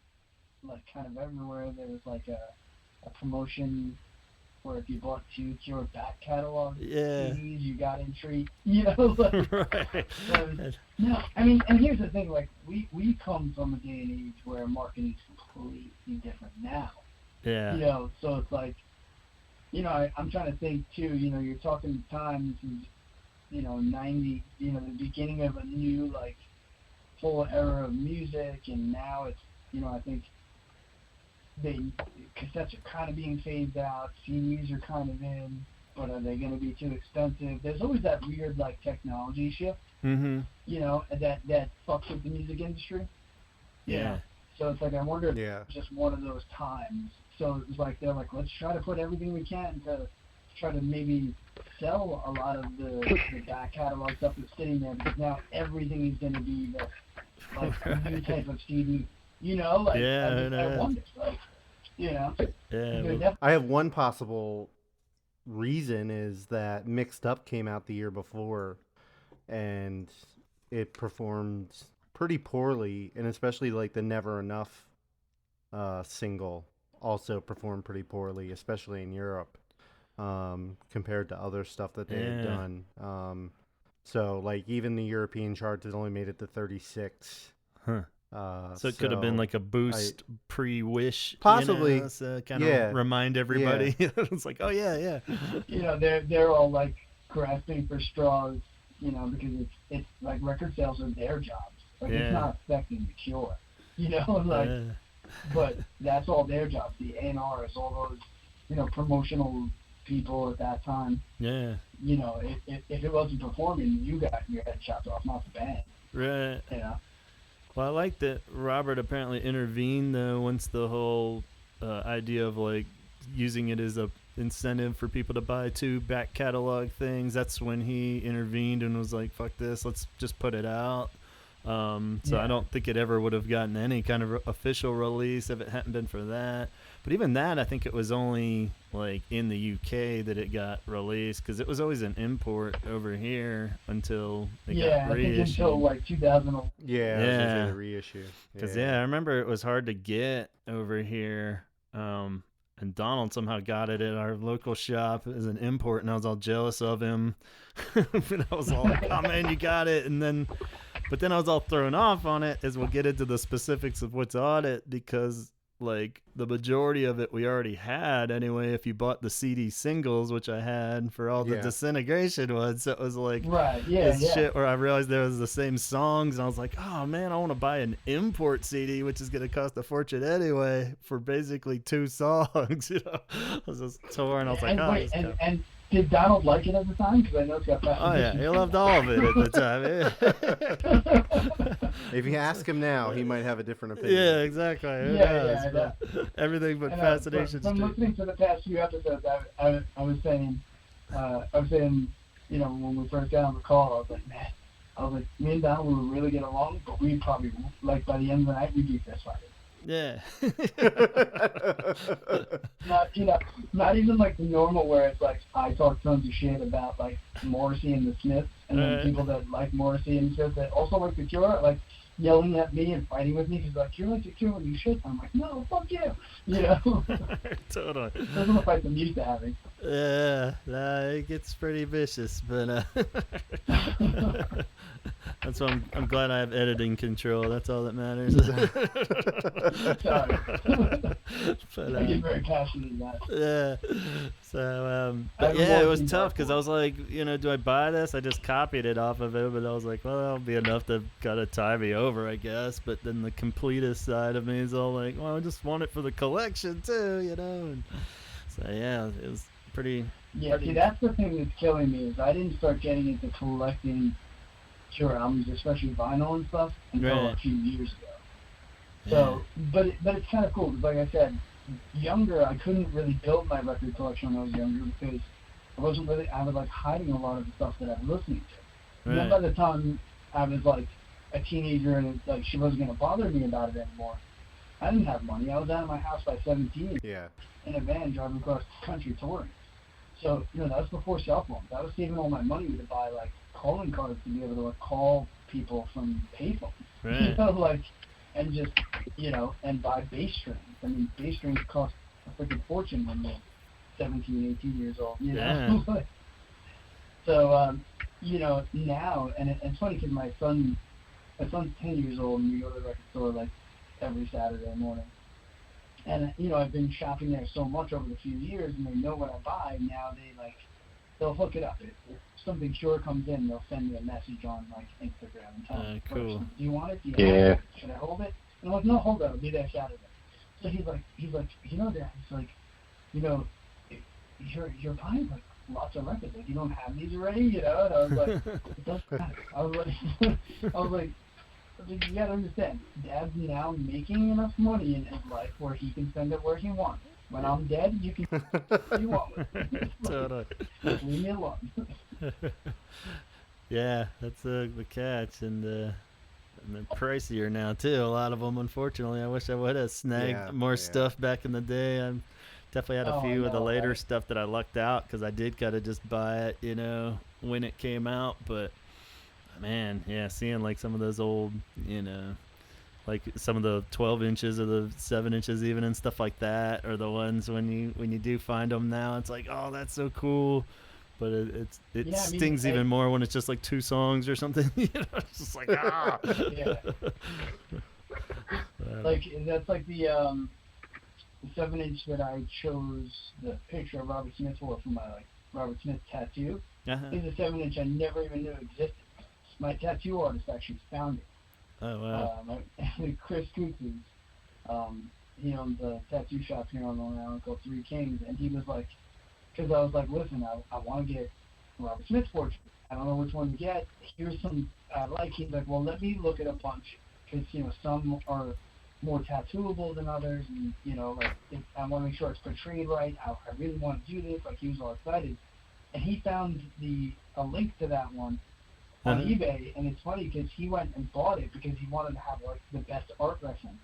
like, kind of everywhere, there was like a promotion where if you bought 2 Cure back catalog CDs, you got Entreat, right. No, I mean, and here's the thing, like, we come from a day and age where marketing is completely different now. Yeah. So it's like, I'm trying to think too, you're talking time, this is, 90, the beginning of a new, like, full era of music, and now it's, I think cassettes are kind of being phased out, CDs are kind of in, but are they going to be too expensive? There's always that weird, like, technology shift, that fucks with the music industry. Yeah. So it's like, I wonder if it's just one of those times. So it's like, they're like, let's try to put everything we can to try to maybe sell a lot of the back catalog stuff that's sitting there, because now everything is going to be a new type of CD. I wonder, I have one possible reason is that Mixed Up came out the year before, and it performed pretty poorly, and especially like the Never Enough single also performed pretty poorly, especially in Europe, compared to other stuff that they had done. So like even the European charts has only made it to 36. So it could have been like a boost pre-Wish, possibly, so kind of remind everybody. It's like, oh yeah. They're all like grasping for straws, because it's like record sales are their jobs. Like it's not affecting the Cure, but that's all their jobs. The A&Rs, all those, promotional people at that time. Yeah. You know, if it wasn't performing, you got your head chopped off, not the band. Right. You know. Well, I like that Robert apparently intervened though once the whole idea of like using it as a incentive for people to buy 2 back catalog things. That's when he intervened and was like, "Fuck this, let's just put it out." So I don't think it ever would have gotten any kind of official release if it hadn't been for that. But even that, I think it was only like in the UK that it got released, because it was always an import over here until it got reissued. I think until like 2000. Yeah, yeah, the reissue. Because I remember it was hard to get over here. And Donald somehow got it at our local shop as an import, and I was all jealous of him. And I was all like, "Oh man, you got it!" But then I was all thrown off on it, as we'll get into the specifics of what's on it, because like the majority of it we already had anyway. If you bought the CD singles, which I had for all the Disintegration ones, so it was like shit where I realized there was the same songs, and I was like, oh man, I want to buy an import CD, which is going to cost a fortune anyway for basically 2 songs. You know, I was just torn. I was like, and did Donald like it at the time? Because I know it's got Fascination. Oh yeah, he loved all of it at the time. If you ask him now, he might have a different opinion. Yeah, exactly. Everything but Fascination Street. From listening to the past few episodes, I was saying, you know, when we first got on the call, I was like, me and Donald would really get along, but we'd probably, like, by the end of the night, we'd be fist fighting. Yeah. Not even like the normal where it's like I talk tons of shit about like Morrissey and the Smiths, and then people that like Morrissey and the Smiths that also like the Cure, like yelling at me and fighting with me because like, you're like the Cure and you shit. I'm like, no, fuck you. You know. Totally. Those are the fights I'm used to having. Yeah, it gets pretty vicious, but that's why I'm glad I have editing control. That's all that matters. I get very passionate in that. Yeah. So, but yeah, it was tough because I was like, you know, do I buy this? I just copied it off of it, but I was like, well, that'll be enough to kind of tie me over, I guess. But then the completist side of me is all like, well, I just want it for the collection too, you know. And so yeah, it was pretty. Yeah, see, that's the thing that's killing me is I didn't start getting into collecting Cure albums, especially vinyl and stuff, until a few years ago. So, but it's kind of cool because, like I said, younger, I couldn't really build my record collection when I was younger because I was like hiding a lot of the stuff that I was listening to. And then by the time I was like a teenager and like she wasn't going to bother me about it anymore, I didn't have money. I was out of my house by 17 in a van driving across the country touring. So, you know, that was before cell phones. I was saving all my money to buy like calling cards to be able to like call people from payphones. You know, like, and just, you know, and buy bass strings. I mean, bass strings cost a freaking fortune when you're 17, 18 years old, you know? So, you know, now, and it's funny because my son's 10 years old and we go to the record store like every Saturday morning. And, you know, I've been shopping there so much over the few years and they know what I buy. Now they'll hook it up. If something Cure comes in, they'll send me a message on like Instagram and tell me, cool. Do you want it? Do you have it? Should I hold it? And I'm like, no, hold it. I'll be there Saturday. So he's like, you know, Dad, he's like, you know, you're buying like lots of records. Like, you don't have these already, you know? And I was like, it doesn't matter. I was like, you gotta understand, Dad's now making enough money in his life where he can spend it where he wants. When I'm dead, you can do what you want with it. Totally. Leave me alone. Yeah, that's the catch, and they're pricier now too. A lot of them, unfortunately. I wish I would have snagged more stuff back in the day. I definitely had a few of the later stuff that I lucked out because I did kind of just buy it, you know, when it came out. But man, yeah, seeing like some of those old, you know, like some of the 12 inches or the 7 inches even and stuff like that are the ones when you do find them now, it's like, oh, that's so cool. But it stings even more when it's just like 2 songs or something. You know, it's just like, ah. Like that's like the 7-inch that I chose the picture of Robert Smith for my like Robert Smith tattoo. It's a 7-inch I never even knew existed. My tattoo artist actually found it. Oh wow! Chris Coots's, he owns a tattoo shop here on Long Island called Three Kings, and he was like because I was like, listen, I want to get Robert Smith's portrait. I don't know which one to get. Here's some I like. He's like, well, let me look at a bunch, because some are more tattooable than others, and like I want to make sure it's portrayed right. I really want to do this. Like, he was all excited, and he found a link to that one on eBay, and it's funny because he went and bought it because he wanted to have like the best art reference,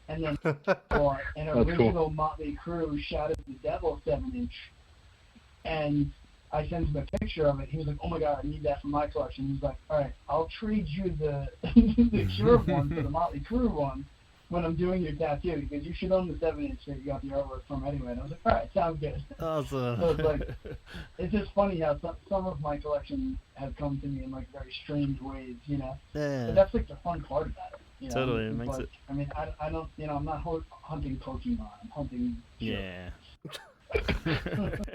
and then bought an original Motley Crue Shout at the Devil 7-inch, and I sent him a picture of it. He was like, "Oh my God, I need that for my collection." He's like, "All right, I'll trade you the the Cure one for the Motley Crue one when I'm doing your tattoo, because you should own the 7-inch that you got the artwork from anyway." And I was like, "All right, sounds good." Awesome. So it's like, it's just funny how some of my collection has come to me in like very strange ways, Yeah. But that's like the fun part about it. Totally, it makes like, it. I mean, I don't, I'm not hunting Pokemon. I'm hunting. Yeah.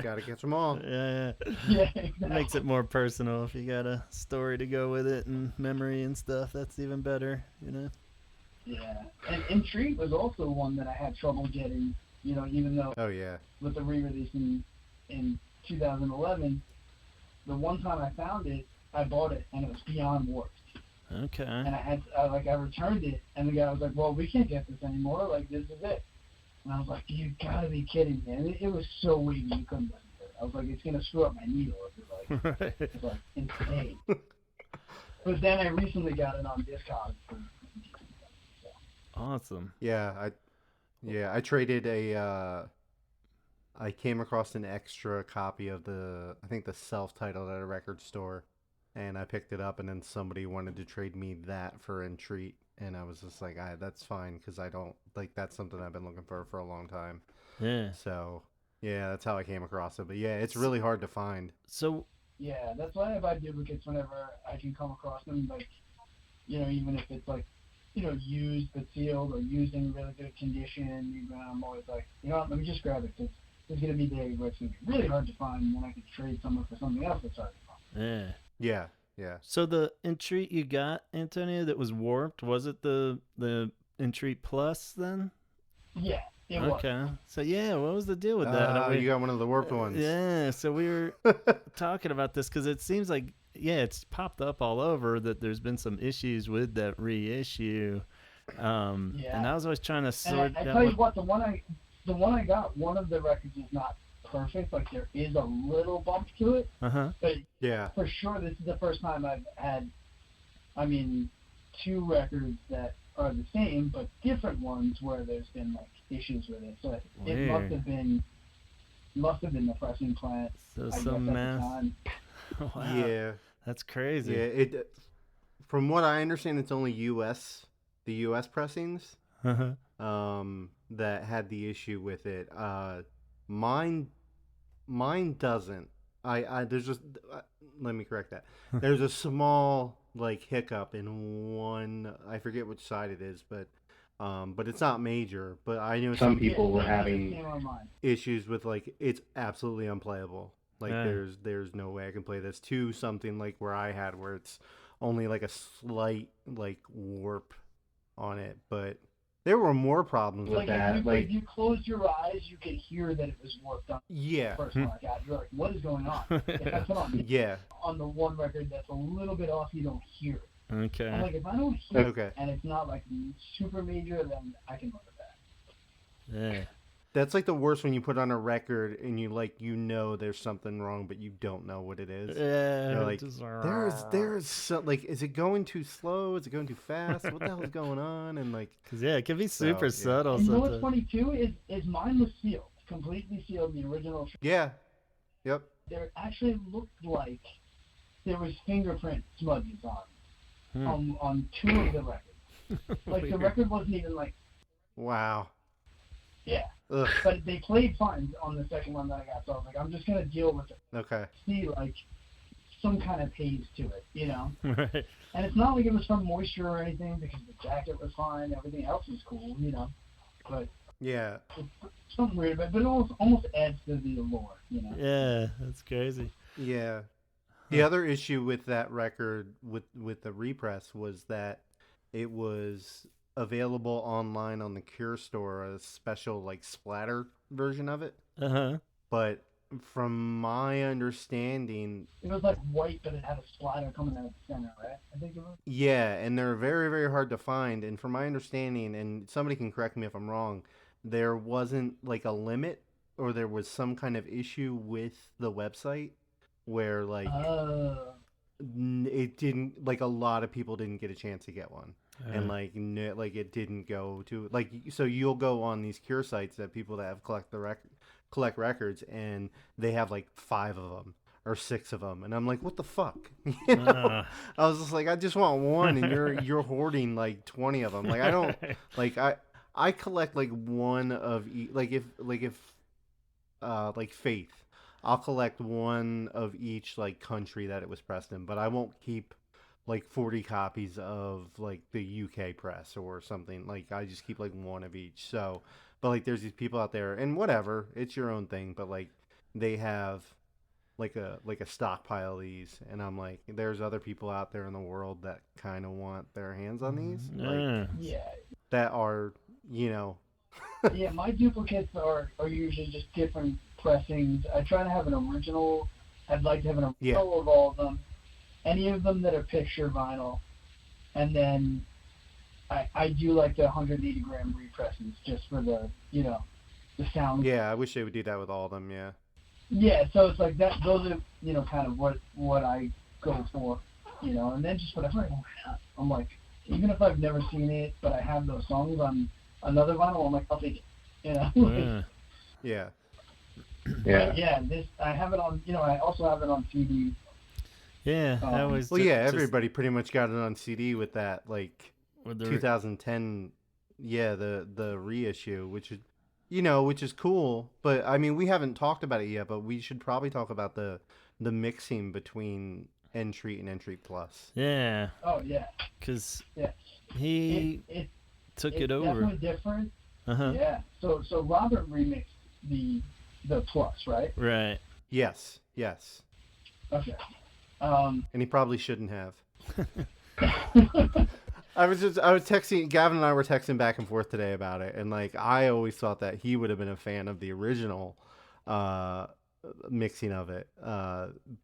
Gotta catch them all. Yeah. Yeah, exactly. Makes it more personal if you got a story to go with it and memory and stuff. That's even better, Yeah, and Entreat was also one that I had trouble getting, even though with the re-release in 2011, the one time I found it, I bought it, and it was beyond warped. Okay. And I returned it, and the guy was like, "Well, we can't get this anymore, like, this is it." And I was like, "You gotta be kidding me." And it was so wavy, you couldn't listen to it. I was like, it's gonna screw up my needle if it like, it's like insane. But then I recently got it on Discogs for Awesome. Yeah, I traded I came across an extra copy of I think the self-titled at a record store, and I picked it up, and then somebody wanted to trade me that for Entreat, and I was just like, that's fine, because I don't, like, that's something I've been looking for a long time. Yeah. So, yeah, that's how I came across it, but yeah, it's really hard to find. So... Yeah, that's why I buy duplicates whenever I can come across them, like, even if it's like, used but sealed, or used in really good condition, even I'm always like, let me just grab it, because there's going to be days where it's going to be really hard to find when I could trade someone for something else that's hard to find. Yeah. Yeah. So the Entreat you got, Antonio, that was warped, was it the Entreat Plus then? Yeah. Okay. So yeah, what was the deal with that? You got one of the warped ones. Yeah. So we were talking about this because it seems like it's popped up all over that there's been some issues with that reissue. And I was always trying to sort. I tell you what, the one I got, one of the records is not perfect. Like, there is a little bump to it. But yeah, for sure, this is the first time I've had, two records that are the same but different ones where there's been like issues with it. So it must have been the pressing plant. So some mass. Wow. Yeah, that's crazy. Yeah, from what I understand, it's only the U.S. pressings that had the issue with it. Mine doesn't. There's just let me correct that. There's a small hiccup in one. I forget which side it is, but it's not major. But I know some people were having issues with it's absolutely unplayable. There's no way I can play this to something like where I had, where it's only a slight warp on it, but there were more problems with that. If you closed your eyes, you could hear that it was warped on. Yeah. First one I got, you're like, what is going on? If I put on the one record that's a little bit off, you don't hear it. Okay. I'm like, if I don't hear it and it's not super major, then I can run it back. Yeah. That's the worst when you put on a record and you there's something wrong, but you don't know what it is. Yeah. You're there's so, is it going too slow? Is it going too fast? What the hell is going on? And because it can be super subtle. And you know what's funny too is mine was sealed, completely sealed. The original. Yeah. Yep. There actually looked like there was fingerprint smudges on two of the records. The record wasn't even Wow. Yeah. Ugh. But they played fine on the second one that I got, so I was like, I'm just gonna deal with it. Okay. See some kind of haze to it, Right. And it's not like it was from moisture or anything, because the jacket was fine, everything else was cool, But yeah, it's something weird, but it almost adds to the allure, Yeah, that's crazy. Yeah. The other issue with that record with the repress was that it was available online on the Cure store, a special splatter version of it. Uh-huh. But from my understanding, It was like white, but it had a splatter coming out of the center, right? I think it was. yeah, and they're very, very hard to find. And from my understanding, and somebody can correct me if I'm wrong, there wasn't like a limit, or there was some kind of issue with the website where like it didn't, like a lot of people didn't get a chance to get one. And like like it didn't go to like, so you'll go on these Cure sites that people that have collect records, and they have like 5 of them or 6 of them, and I'm like, what the fuck? You know? I was just like, I just want one, and you're hoarding like 20 of them. Like I don't like I collect like one of like if like Faith, I'll collect one of each like country that it was pressed in, but I won't keep like 40 copies of like the UK press or something. Like I just keep like one of each. So, but like there's these people out there, and whatever, it's your own thing, but like they have like a stockpile of these, and I'm like, there's other people out there in the world that kind of want their hands on these. Like, Yeah. that are, you know. Yeah, my duplicates are usually just different pressings. I try to have an original. I'd like to have an original of all of them. Any of them that are picture vinyl. And then I do like the 180 gram represses just for the, the sound. Yeah, I wish they would do that with all of them, yeah. Yeah, so it's like that. Those are, kind of what I go for, and then just whatever I have. I'm like, even if I've never seen it, but I have those songs on another vinyl, I'm like, I'll take it, Yeah. Yeah, this I have it on. I also have it on CD. Yeah, that was. Well, yeah, everybody pretty much got it on CD with that, like, with the 2010. Yeah, the reissue, which is cool. But I mean, we haven't talked about it yet, but we should probably talk about the mixing between Entreat and Entreat Plus. Yeah. Oh yeah. Because he took it over. It's definitely different. Yeah. So Robert remixed the Plus, right? Right. Yes. Okay. And he probably shouldn't have. I was texting, Gavin and I were texting back and forth today about it, and like I always thought that he would have been a fan of the original mixing of it,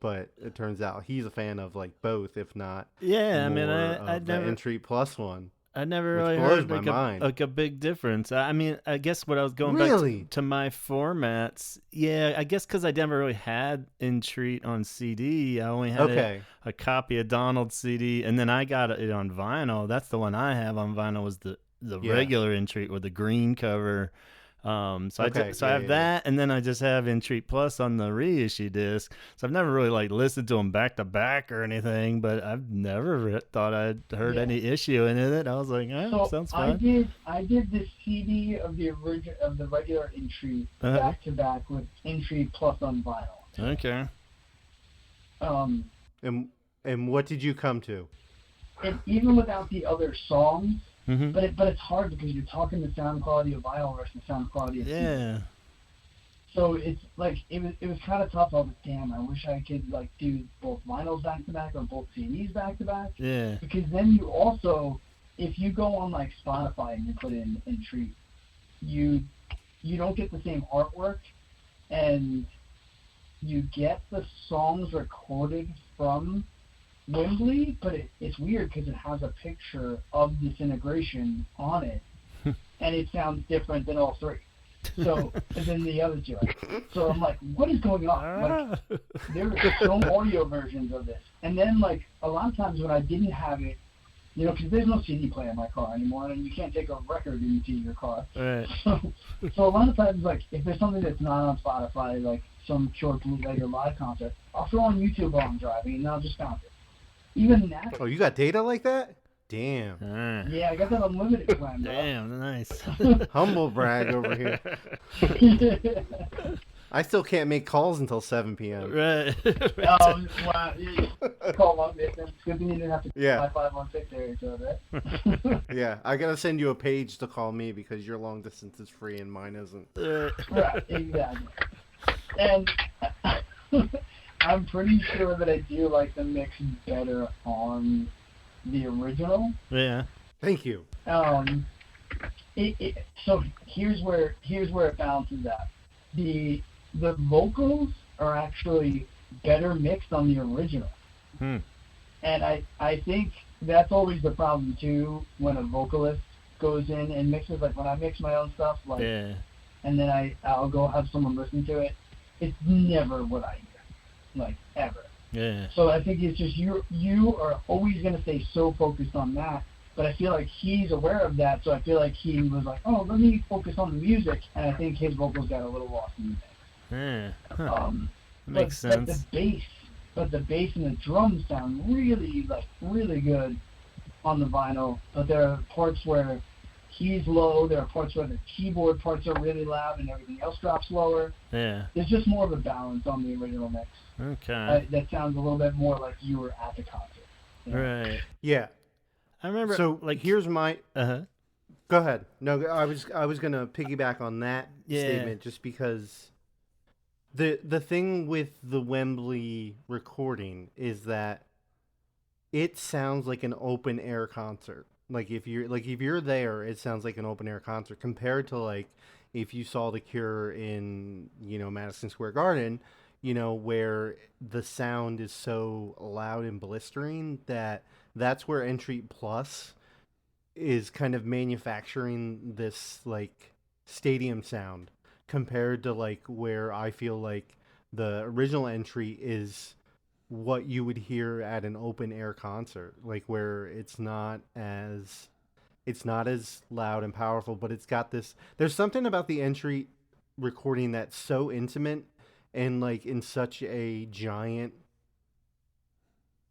but it turns out he's a fan of like both, if not I mean, I the never Entreat Plus one. I never really blows heard my mind. a big difference. I mean, I guess what I was going Really? back to my formats. Yeah, I guess because I never really had Entreat on CD. I only had a copy of Donald's CD, and then I got it on vinyl. That's the one I have on vinyl, was the regular Entreat with the green cover. I have that, and then I just have Entreat Plus on the reissue disc. So I've never really like listened to them back to back or anything, but I've never thought I'd heard any issue in it. I was like, sounds fun. I did the CD of the regular Entreat back to back with Entreat Plus on vinyl. Okay. And what did you come to? And even without the other songs. Mm-hmm. But it's hard because you're talking the sound quality of vinyl versus the sound quality of CD. So it's like it was kind of tough. I was like, damn, I wish I could like do both vinyls back to back or both CDs back to back. Yeah. Because then you also, if you go on like Spotify and you put in Entreat, you don't get the same artwork, and you get the songs recorded from Wembley, but it's weird because it has a picture of Disintegration on it, and it sounds different than all three. So, and then the other two. So I'm like, what is going on? Like, there are some audio versions of this, and then like a lot of times when I didn't have it, because there's no CD player in my car anymore, and you can't take a record into your car. Right. So a lot of times, like if there's something that's not on Spotify, like some short bootleg or live concert, I'll throw on YouTube while I'm driving, and I'll just bounce it. Even that. Oh, you got data like that? Damn. Yeah, I got that unlimited plan. Damn, nice. Humble brag over here. I still can't make calls until 7 p.m. Right. Wow. Call long distance. Good thing you didn't have to call my 516 area code, right? Yeah, I gotta send you a page to call me because your long distance is free and mine isn't. Right, exactly. And I'm pretty sure that I do like the mix better on the original. Yeah. Thank you. So here's where it balances out. The the vocals are actually better mixed on the original. And I think that's always the problem too when a vocalist goes in and mixes. Like when I mix my own stuff, like, and then I'll go have someone listen to it. It's never what I hear, like ever. Yeah. So I think it's just you are always gonna stay so focused on that. But I feel like he's aware of that, so I feel like he was like, oh, let me focus on the music, and I think his vocals got a little lost in the mix. Yeah. Makes sense. But the bass and the drums sound really good on the vinyl. But there are parts where he's low. There are parts where the keyboard parts are really loud and everything else drops lower. Yeah. There's just more of a balance on the original mix. Okay. That sounds a little bit more like you were at the concert. You know? Right. Yeah. I remember. So, like, here's my. Go ahead. No, I was gonna piggyback on that statement just because the thing with the Wembley recording is that it sounds like an open air concert. Like if you're there, it sounds like an open air concert compared to like if you saw The Cure in Madison Square Garden, where the sound is so loud and blistering that's where Entreat Plus is kind of manufacturing this like stadium sound compared to like where I feel like the original Entreat is what you would hear at an open air concert, like where it's not as loud and powerful, but it's got this. There's something about the Entreat recording that's so intimate and like in such a giant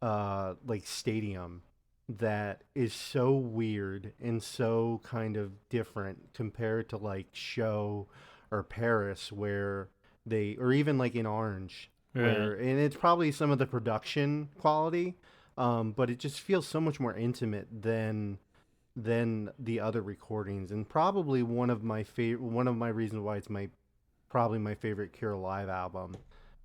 like stadium that is so weird and so kind of different compared to like Show or Paris or even like in Orange, and it's probably some of the production quality, but it just feels so much more intimate than the other recordings, and probably one of my reasons why it's probably my favorite Cure live album,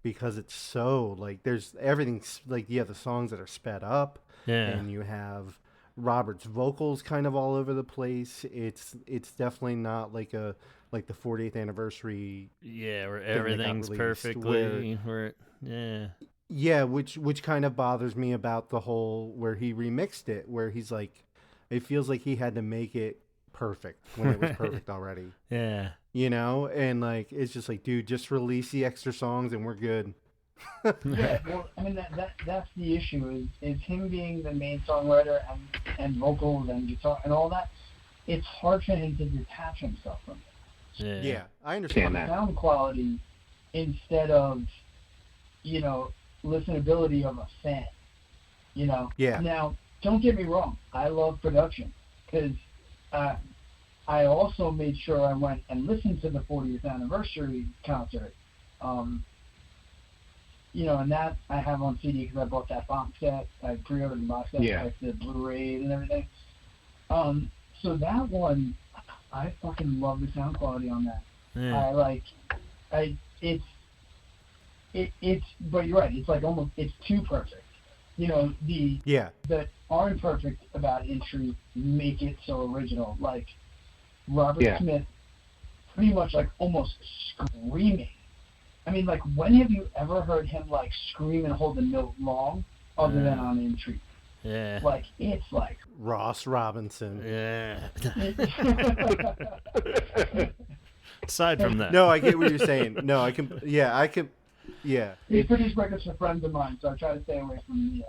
because it's so like there's everything's like you have the songs that are sped up, and you have Robert's vocals kind of all over the place. It's definitely not like the 40th anniversary. Yeah, where everything's perfectly. Which kind of bothers me about the whole where he remixed it, where he's like, it feels like he had to make it perfect when it was perfect already. Yeah. And like it's just like, dude, just release the extra songs and we're good. Yeah, well, I mean that's the issue is him being the main songwriter and vocals and guitar and all that. It's hard for him to detach himself from it. Yeah, I understand that. Sound quality instead of listenability of a fan. Yeah. Now, don't get me wrong. I love production because I also made sure I went and listened to the 40th anniversary concert. And that I have on CD because I bought that box set. I pre-ordered the box set, like the Blu-ray and everything. So that one, I fucking love the sound quality on that. Yeah. It's but you're right. It's like almost it's too perfect. That aren't perfect about Entreat make it so original. Like Robert Smith, pretty much like almost screaming. I mean, like, when have you ever heard him, like, scream and hold a note long other than on Entreat? Yeah. Like, it's like... Ross Robinson. Yeah. Aside from that. No, I get what you're saying. No, I can... Yeah. He produced records for friends of mine, so I try to stay away from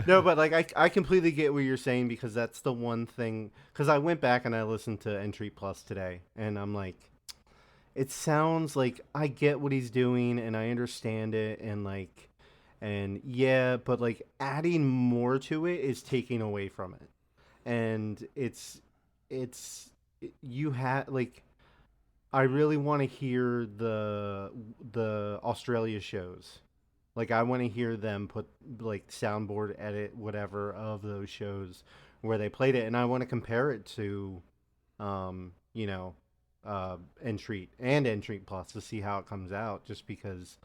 No, but like I completely get what you're saying, because that's the one thing. Because I went back and I listened to Entreat Plus today, and I'm like, it sounds like I get what he's doing and I understand it, but like adding more to it is taking away from it, and you have like. I really want to hear the Australia shows. Like, I want to hear them put, like, soundboard edit, whatever, of those shows where they played it. And I want to compare it to, Entreat and Entreat Plus to see how it comes out. Just because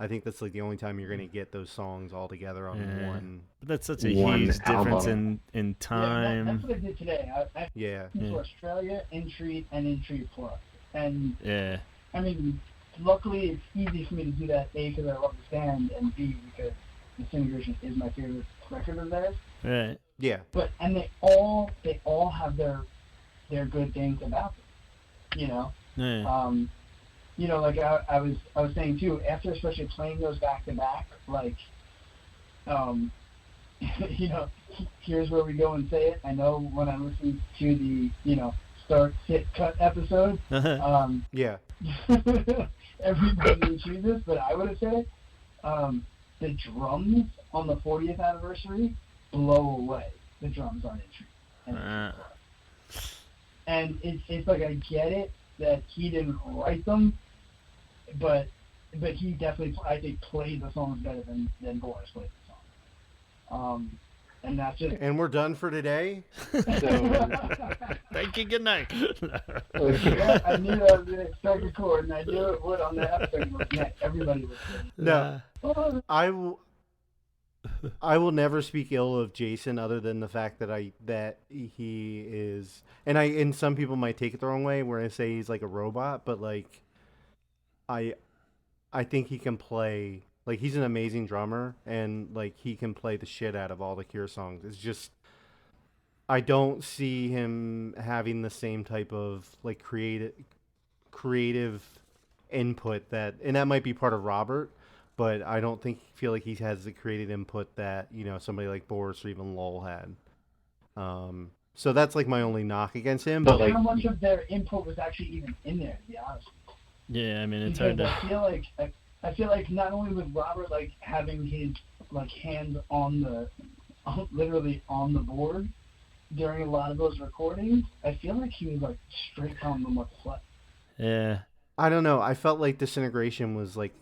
I think that's like the only time you're gonna get those songs all together on one. But that's such a One huge difference album. in time. Yeah, that's what I did today. I Yeah. went to Australia, Entreat, and Entreat Plus. And, Yeah. I mean, luckily it's easy for me to do that, A, because I love the band, and B, because Disintegration is my favorite record of theirs. Right. Yeah. But, and they all have their good things about them, you know? Yeah. You know, like I was saying too, after especially playing those back to back, like, you know, here's where we go and say it. I know when I listened to the, you know, start, sit, cut episode, Yeah. everybody would choose this, but I would have said, the drums on the 40th anniversary blow away the drums on Entreat. And it's like, I get it that he didn't write them, but he definitely, I think, played the songs better than Boris played the song. And that's just... And we're done for today. Thank you. Good night. Yeah, I knew I was going to start recording. I knew it would on the episode. Yeah, everybody was good. No, I will never speak ill of Jason other than the fact that he is, and some people might take it the wrong way where I say he's like a robot, but like I think he can play, like he's an amazing drummer and like he can play the shit out of all the Cure songs. It's just I don't see him having the same type of like creative input and that might be part of Robert. But I don't feel like he has the creative input that, you know, somebody like Boris or even Lowell had. So that's like my only knock against him. But like, how much of their input was actually even in there, to be honest? Yeah, I mean, it's because hard to... I feel like not only was Robert like having his like hands on literally on the board during a lot of those recordings, I feel like he was like straight telling them what to play. Yeah. I don't know. I felt like Disintegration was like,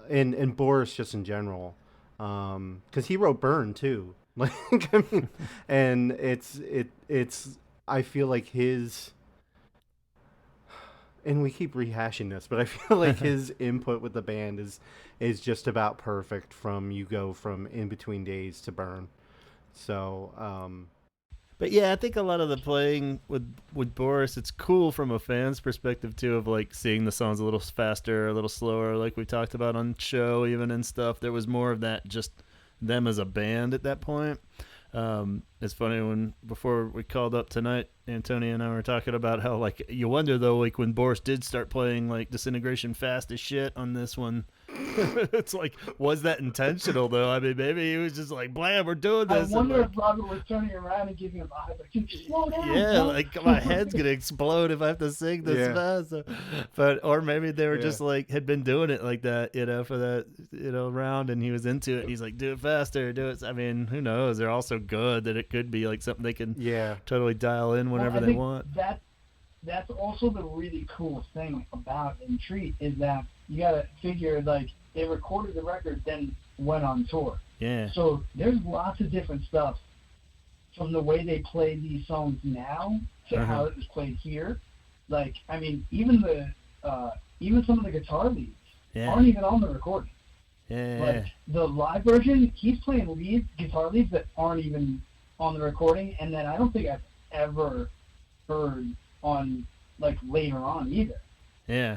and Boris just in general, because he wrote Burn too. Like, I mean, and it's. I feel like his, and we keep rehashing this, but I feel like his input with the band is just about perfect. You go from In Between Days to Burn, so. But yeah, I think a lot of the playing with Boris, it's cool from a fan's perspective too, of like seeing the songs a little faster, a little slower, like we talked about on show even and stuff. There was more of that, just them as a band at that point. It's funny before we called up tonight, Antonio and I were talking about how like you wonder though, like when Boris did start playing like Disintegration fast as shit on this one. It's like, was that intentional though? I mean, maybe he was just like, "Blam, we're doing this." I wonder if Robert was turning around and giving him eyes like, "Can you slow down?" Yeah, like my head's gonna explode if I have to sing this fast. So, or maybe they were just like had been doing it like that, you know, for that, you know, round, and he was into it. And he's like, "Do it faster, do it." I mean, who knows? They're all so good that it could be like something they can totally dial in whenever they want. That's also the really cool thing about Entreat is that you gotta figure like they recorded the record, then went on tour. Yeah. So there's lots of different stuff from the way they play these songs now to how it was played here. Like, I mean, even some of the guitar leads aren't even on the recording. Yeah. Like the live version, he's playing guitar leads that aren't even on the recording, and that I don't think I've ever heard on like later on either. Yeah.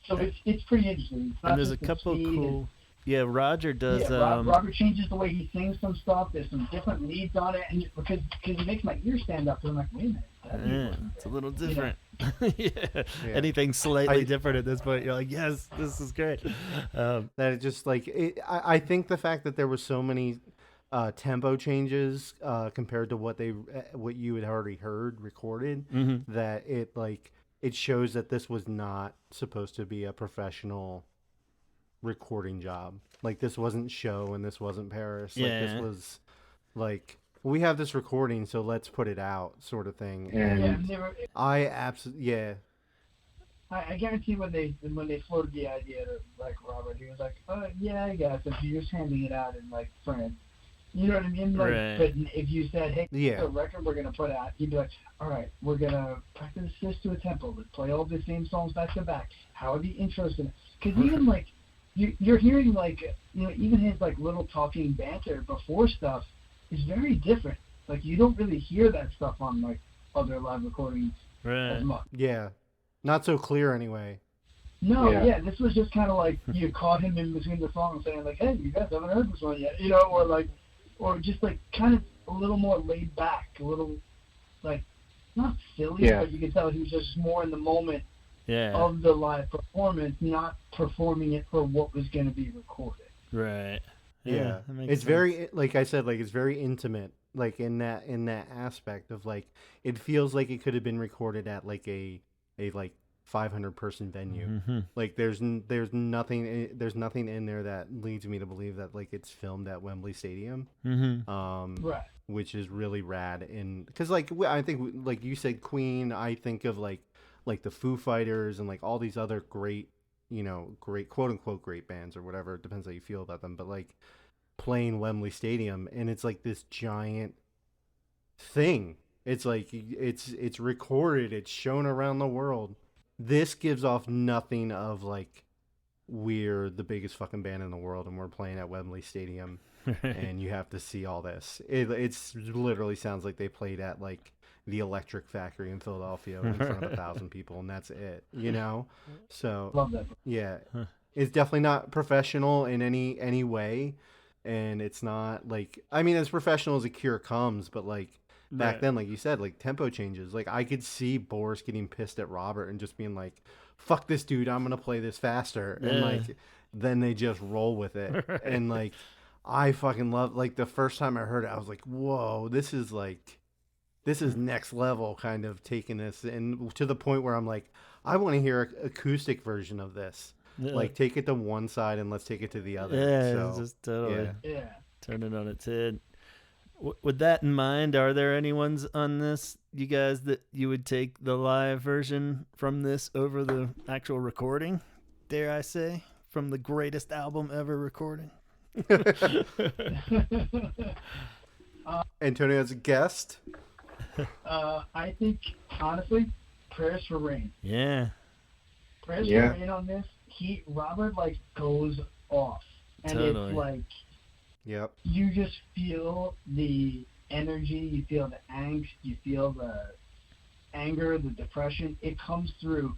So it's pretty interesting. It's not and there's a just the couple speed, cool. Yeah, Roger does. Yeah, Robert changes the way he sings some stuff. There's some different leads on it, and because it makes my ears stand up. So I'm like, wait a minute, it's a little different. Anything slightly different at this point, you're like, yes, this is great. That it just like I think the fact that there was so many tempo changes compared to what you had already heard recorded, that it shows that this was not supposed to be a professional recording job. Like, this wasn't show and this wasn't Paris. Like, this was like, we have this recording, so let's put it out, sort of thing. And I absolutely I guarantee when they floated the idea to like Robert, he was like, yeah, I guess if you're just handing it out in like France. You know what I mean? Like, but if you said, "Hey, the record we're gonna put out," he'd be like, "All right, we're gonna practice this to a tempo. Let's play all the same songs back to back. How are the intros gonna?" Because even like you're hearing like, even his like little talking banter before stuff is very different. Like you don't really hear that stuff on like other live recordings as much. Yeah, not so clear anyway. No, this was just kind of like you caught him in between the songs saying like, hey, you guys haven't heard this one yet, or just like kind of a little more laid back, a little like not silly, but you could tell he was just more in the moment of the live performance, not performing it for what was going to be recorded. Right. Yeah. It's sense. Very, like I said, like it's very intimate, like in that aspect of like, it feels like it could have been recorded at like a like 500 person venue. Mm-hmm. Like there's nothing in there that leads me to believe that like it's filmed at Wembley Stadium. Mm-hmm. Right. Which is really rad. And because like I think like you said Queen, I think of like the Foo Fighters and like all these other great quote unquote great bands or whatever, it depends how you feel about them, but like playing Wembley Stadium, and it's like this giant thing. It's like it's recorded, it's shown around the world. This gives off nothing of like we're the biggest fucking band in the world and we're playing at Wembley Stadium and you have to see all this. It's literally sounds like they played at like the Electric Factory in Philadelphia in front of 1,000 people, and that's it, So love that. Yeah, it's definitely not professional in any way, and it's not like, I mean, as professional as a Cure comes, but like back then, like you said, like tempo changes. Like I could see Boris getting pissed at Robert and just being like, "Fuck this dude, I'm gonna play this faster," and like then they just roll with it, and like I fucking love. Like the first time I heard it, I was like, "Whoa, this is next level," kind of taking this, and to the point where I'm like, I want to hear an acoustic version of this. Yeah. Like take it to one side and let's take it to the other. Yeah, so, just totally turn it on its head. With that in mind, are there any ones on this, you guys, that you would take the live version from this over the actual recording? Dare I say, from the greatest album ever recorded? Antonio as a guest. I think honestly, Prayers for Rain. Yeah. Prayers for Rain on this. Robert like goes off, and it's like. Yep. You just feel the energy, you feel the angst, you feel the anger, the depression. It comes through.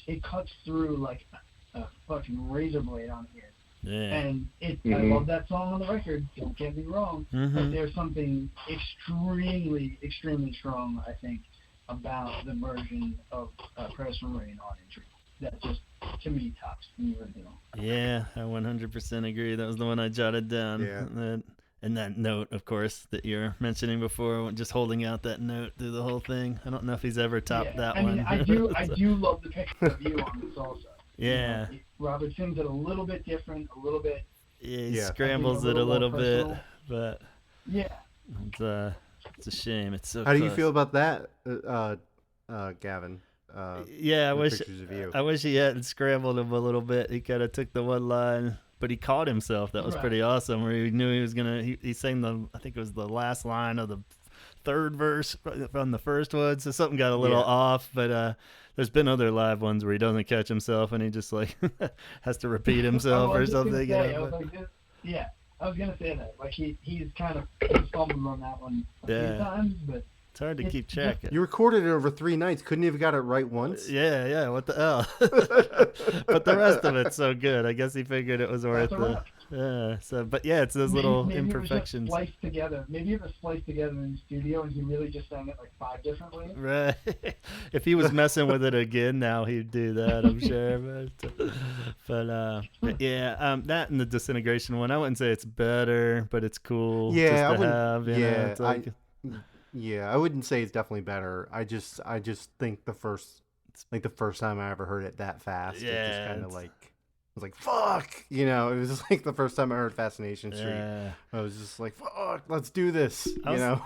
It cuts through like a fucking razor blade on here. Yeah. And I love that song on the record. Don't get me wrong. Mm-hmm. But there's something extremely, extremely strong, I think, about the version of Prayers for Rain on Entreat. That just, to me, tops the original. Yeah, I 100% agree. That was the one I jotted down. Yeah. And that note, of course, that you're mentioning before, just holding out that note through the whole thing. I don't know if he's ever topped that one. I do love the picture of you on this also. Yeah. Robert sings it a little bit different, a little bit. Yeah, he scrambles it a little bit, but yeah, it's a shame. It's so. How do you feel about that, Gavin? I wish he hadn't scrambled him a little bit. He kind of took the one line, but he caught himself. That was pretty awesome. Where he knew he was gonna. He sang I think it was the last line of the third verse from the first one, so something got a little off. But there's been other live ones where he doesn't catch himself and he just like has to repeat himself or something. I was gonna say that. Like he's kind of stumbled on that one a few times, but. It's hard to keep track. You recorded it over 3 nights. Couldn't you have got it right once? Yeah. What the hell? But the rest of it's so good. I guess he figured it was worth it. Yeah. So, but yeah, it's those little imperfections. Maybe it was just spliced together. Maybe it was spliced together in the studio, and he really just sang it like 5 different ways. Right. If he was messing with it again, now he'd do that. I'm sure. But yeah, that and the Disintegration one. I wouldn't say it's better, but it's cool. Yeah, just to have. It's like, I wouldn't say it's definitely better. I just think the first time I ever heard it that fast, it just kind of like, I was like, fuck, it was just like the first time I heard Fascination Street. I was just like, fuck, let's do this, I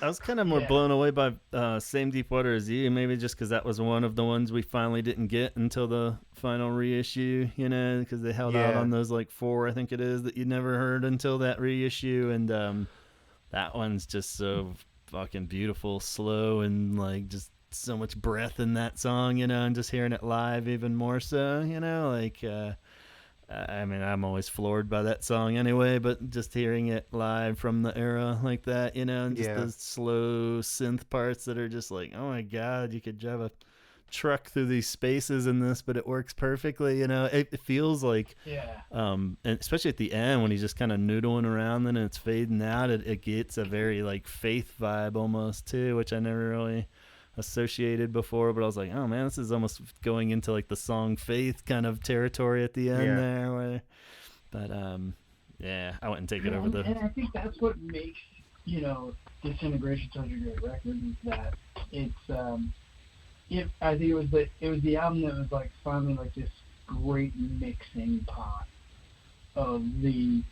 was kind of more blown away by Same Deep Water as You, maybe just because that was one of the ones we finally didn't get until the final reissue, because they held out on those like 4, I think it is, that you never heard until that reissue, and that one's just so fucking beautiful, slow, and like just so much breath in that song, and just hearing it live even more so, I mean, I'm always floored by that song anyway, but just hearing it live from the era like that, you know, and just those slow synth parts that are just like, oh my God, you could drive a truck through these spaces in this, but it works perfectly, you know. It feels like, and especially at the end when he's just kind of noodling around and it's fading out, it gets a very like Faith vibe almost too, which I never really associated before, but I was like, oh man, this is almost going into like the song Faith kind of territory at the end there. But yeah, I wouldn't take it over the. And I think that's what makes, you know, Disintegration such a great record, is that it's I think it was the album that was like finally like this great mixing pot of the,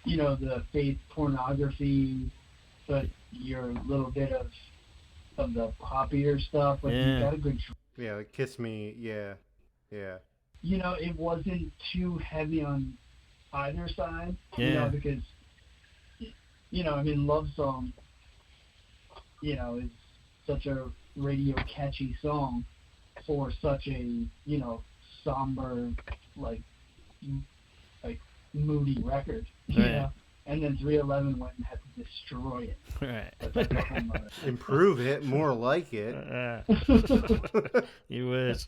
you know, the Faith pornography, but your little bit of the poppier stuff. Like you got a good. Yeah, like Kiss Me. Yeah. You know, it wasn't too heavy on either side. Yeah. You know, because, you know, I mean, Love Song, you know, is such a radio catchy song for such a, you know, somber, like moody record. You know? And then 311 went and had to destroy it. Right. Improve it, more like it. You wish.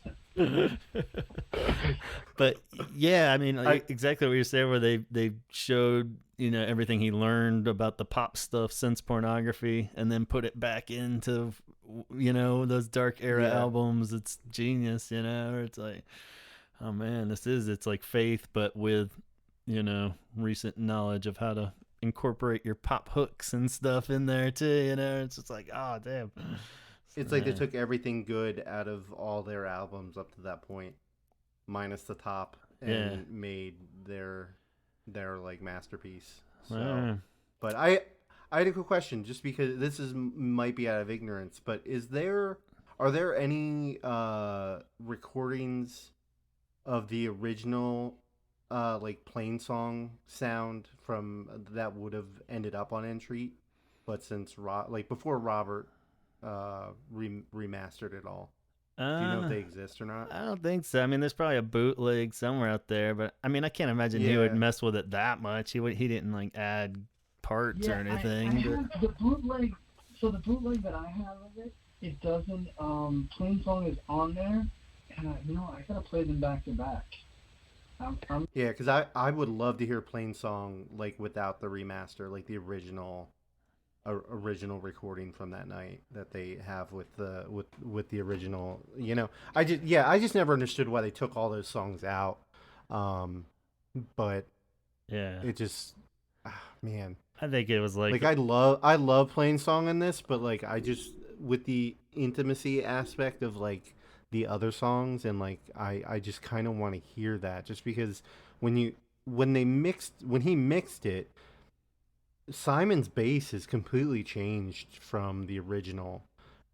But yeah, I mean, exactly what you're saying, where they showed, you know, everything he learned about the pop stuff since Pornography, and then put it back into, you know, those dark era albums. It's genius, you know. Or it's like, oh man, it's like Faith, but with, you know, recent knowledge of how to incorporate your pop hooks and stuff in there too, you know. It's just like, oh damn. It's like they took everything good out of all their albums up to that point, minus the top, and made their like masterpiece. So, but I had a quick question, just because this might be out of ignorance, but are there any recordings of the original like plain song sound from that would have ended up on Entreat, but since like before Robert remastered it all? Do you know if they exist or not? I don't think so. I mean, there's probably a bootleg somewhere out there, but I mean, I can't imagine he would mess with it that much. He didn't like add parts or anything. I have the bootleg. So the bootleg that I have of it doesn't. Plain song is on there, and I gotta play them back to back. Yeah, because I would love to hear Plain Song like without the remaster, like the original recording from that night that they have with the original. You know, I just never understood why they took all those songs out. But it just, man, I think it was like I love Plain Song in this, but like I just, with the intimacy aspect of like the other songs, and like I just kind of want to hear that, just because when he mixed it, Simon's bass has completely changed from the original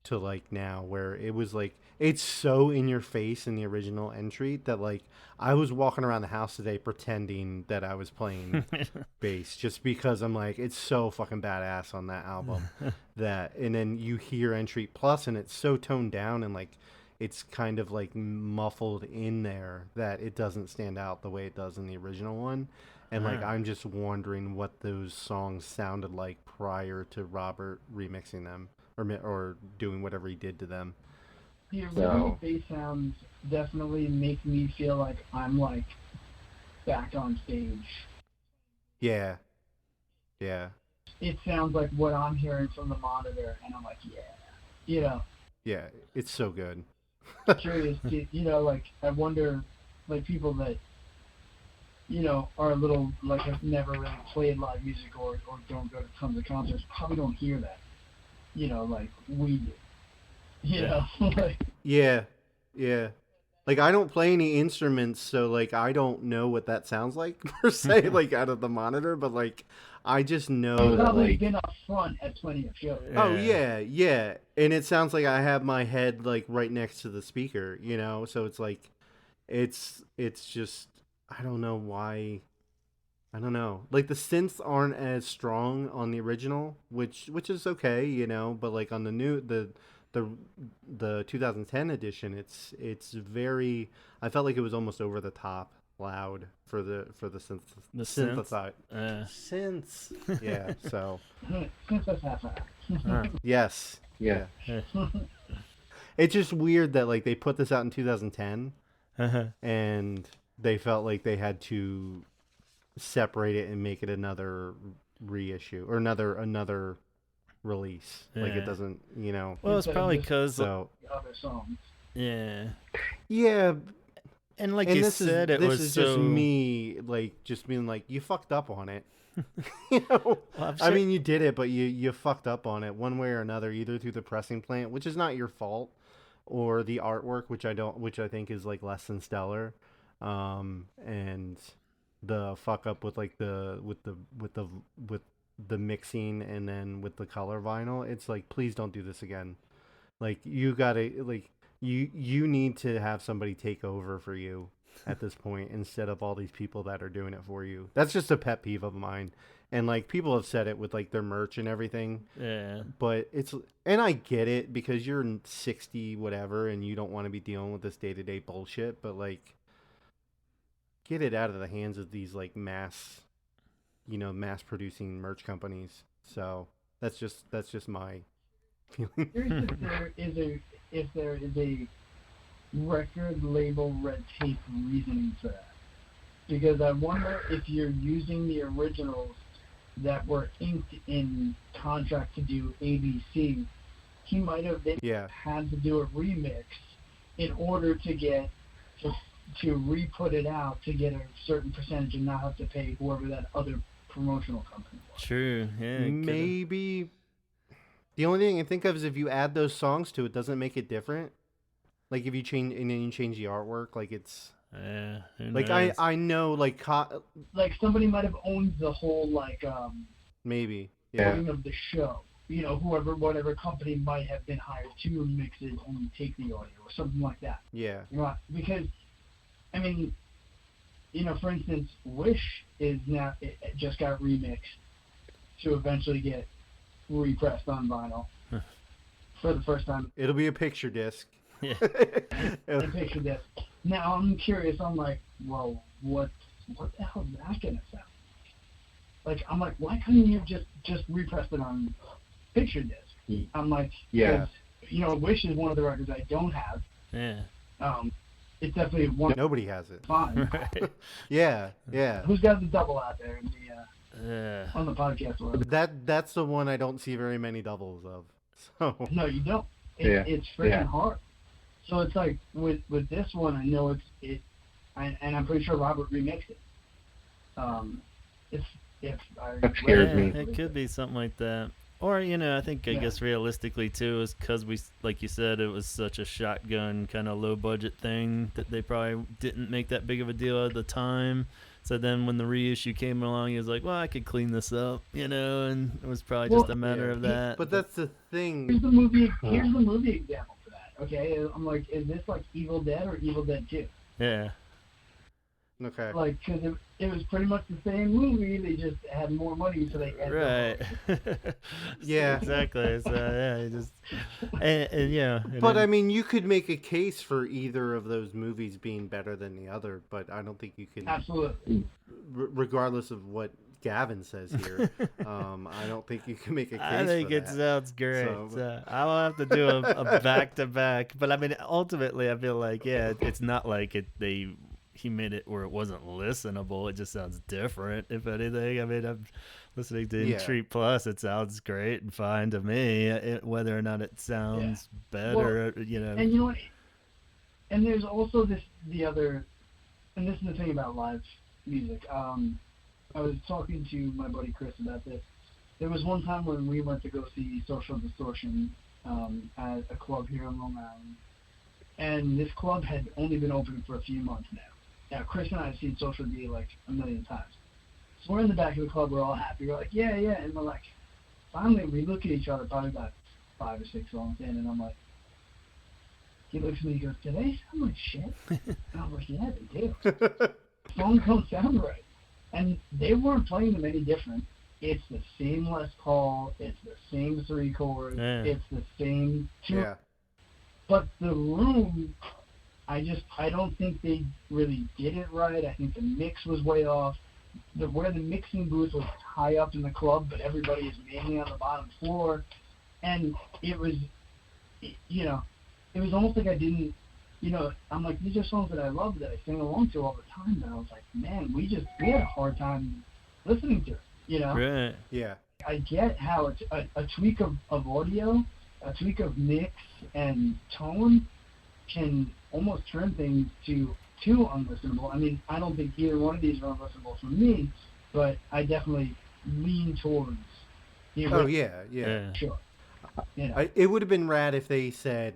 to like now, where it was like it's so in your face in the original Entreat that like I was walking around the house today pretending that I was playing bass, just because I'm like, it's so fucking badass on that album. And then you hear Entreat Plus and it's so toned down and like it's kind of like muffled in there that it doesn't stand out the way it does in the original one. And like I'm just wondering what those songs sounded like prior to Robert remixing them or doing whatever he did to them. The original bass sounds definitely make me feel like I'm like back on stage. Yeah. It sounds like what I'm hearing from the monitor, and I'm like, you know. Yeah, it's so good. Curious, you know, like I wonder, like people that, you know, are a little like have never really played live music or don't go to tons of concerts, probably don't hear that, you know, like we do. You know, like yeah. Like I don't play any instruments, so like I don't know what that sounds like per se, like out of the monitor. But like I just know I've that probably like been up front at plenty of shows. Oh yeah, and it sounds like I have my head like right next to the speaker, you know. So it's like, it's just, I don't know why. I don't know. Like the synths aren't as strong on the original, which is okay, you know. But like on the new the 2010 edition, it's very. I felt like it was almost over the top loud for the synth. synths. Yeah. So Synthesizer. yes. Yeah. It's just weird that like they put this out in 2010 Uh-huh. and they felt like they had to separate it and make it another reissue or another release. Like it Yeah. doesn't, you know. Well, it's probably because So Other songs. yeah, yeah, and like and you this said, is it this was is so. just me like just being like you fucked up on it. You know, Well, I'm I sure- mean you did it, but you fucked up on it one way or another, either through the pressing plant, which is not your fault, or the artwork, which I think is like less than stellar, and the fuck up with like with the mixing and then with the color vinyl. It's like, please don't do this again. Like you gotta like you need to have somebody take over for you at this point instead of all these people that are doing it for you. That's just a pet peeve of mine. And like people have said it with like their merch and everything. Yeah. But and I get it because you're 60 whatever and you don't want to be dealing with this day-to-day bullshit, but like get it out of the hands of these like mass producing merch companies. So that's just my feeling. Curious if there is a record label red tape reasoning for that. Because I wonder if you're using the originals that were inked in contract to do ABC, he might have then had to do a remix in order to get to re-put it out to get a certain percentage and not have to pay whoever that other promotional company was. True. Yeah. Maybe the only thing I can think of is if you add those songs to it, doesn't make it different. Like if you change and then you change the artwork, like it's Yeah. like I know like somebody might have owned the whole maybe owning of the show. You know, whatever company might have been hired to mix it and take the audio or something like that. Yeah. You know, because I mean, you know, for instance, Wish is now it just got remixed to eventually get repressed on vinyl for the first time. It'll be a picture disc. Yeah. A picture disc. Now I'm curious. I'm like, well, what the hell is that gonna sound like? I'm like, why couldn't you just repress it on picture disc? I'm like, yeah. You know, Wish is one of the records I don't have. Yeah. It's definitely one. Nobody has it. Fine. Right. Yeah. Who's got the double out there in Yeah. on the podcast world? That's the one I don't see very many doubles of. So No, you don't. It's freaking hard. So it's like with this one, I know and I'm pretty sure Robert remixed it. That scares me. It could be something like that. Or, you know, I guess realistically, too, is because like you said, it was such a shotgun kind of low-budget thing that they probably didn't make that big of a deal at the time. So then when the reissue came along, he was like, well, I could clean this up, you know, and it was probably just a matter of that. But that's the thing. Here's the movie example for that, okay? I'm like, is this like Evil Dead or Evil Dead 2? Yeah. Okay. Like, because it was pretty much the same movie, they just had more money, so they added Right. Yeah. Exactly. So, yeah, you just... And yeah. But, I mean, you could make a case for either of those movies being better than the other, but I don't think you can... Absolutely. Regardless of what Gavin says here, I don't think you can make a case I think for it that. sounds great. So I will have to do a back-to-back. But, I mean, ultimately, I feel like, it's not like he made it where it wasn't listenable. It just sounds different, if anything. I mean, I'm listening to Entreat Plus. It sounds great and fine to me. Whether or not it sounds better, you know. And you know what? And there's also the other, and this is the thing about live music. I was talking to my buddy Chris about this. There was one time when we went to go see Social Distortion at a club here in Long Island. And this club had only been open for a few months now. Now, Chris and I have seen Social D like a million times. So we're in the back of the club, we're all happy. We're like, yeah. And we're like, finally, we look at each other probably about 5 or 6 songs in, and I'm like, he looks at me and goes, do they sound like shit? And I was like, yeah, they do. Songs don't sound right. And they weren't playing them any different. It's the same Les Paul, it's the same 3 chords, it's the same 2. Yeah. But the room I don't think they really did it right. I think the mix was way off. Where the mixing booth was high up in the club, but everybody is mainly on the bottom floor, and it was, you know, it was almost like I didn't, I'm like, these are songs that I love that I sing along to all the time, and I was like, man, we had a hard time listening to it, Right. Yeah. I get how it's a tweak of audio, a tweak of mix and tone can almost turn things to unlistenable. I mean, I don't think either one of these are unlistenable for me, but I definitely lean towards. Oh yeah. Sure. It would have been rad if they said,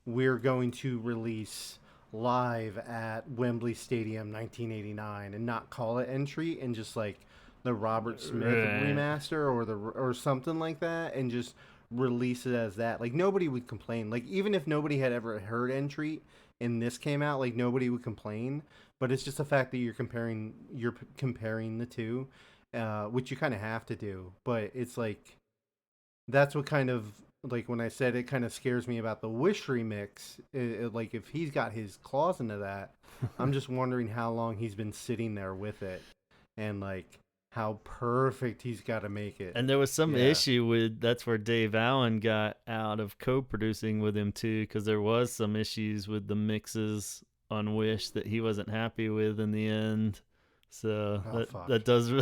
we're going to release live at Wembley Stadium 1989 and not call it Entreat and just like the Robert Smith remaster or something like that and just release it as that. Like nobody would complain. Like even if nobody had ever heard Entreat and this came out, like nobody would complain. But it's just the fact that you're comparing the two, which you kind of have to do. But it's like that's what kind of like when I said it kind of scares me about the Wish remix. Like if he's got his claws into that, I'm just wondering how long he's been sitting there with it, and like how perfect he's got to make it. And there was some issue with that's where Dave Allen got out of co-producing with him too, because there was some issues with the mixes on Wish that he wasn't happy with in the end. So that does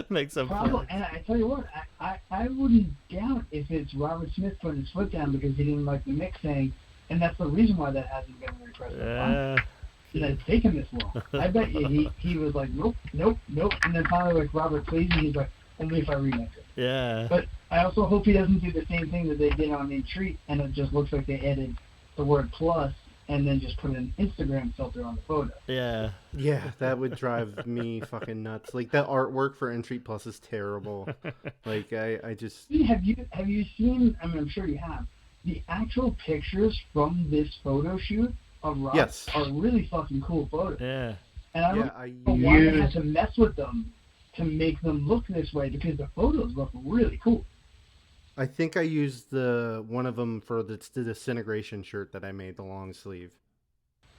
make some problem. And I tell you what, I wouldn't doubt if it's Robert Smith putting his foot down because he didn't like the mixing, and that's the reason why that hasn't been repressed. That it's taken this long. I bet you he was like, nope, and then finally like Robert please, and he's like, only if I remix it. Yeah. But I also hope he doesn't do the same thing that they did on Entreat, and it just looks like they added the word plus and then just put an Instagram filter on the photo. Yeah. Yeah, that would drive me fucking nuts. Like that artwork for Entreat Plus is terrible. Like I just have you seen? I mean, I'm sure you have the actual pictures from this photo shoot of Rob are really fucking cool photos. Yeah. And I don't know why they had to mess with them to make them look this way because the photos look really cool. I think I used one of them for the disintegration shirt that I made, the long sleeve.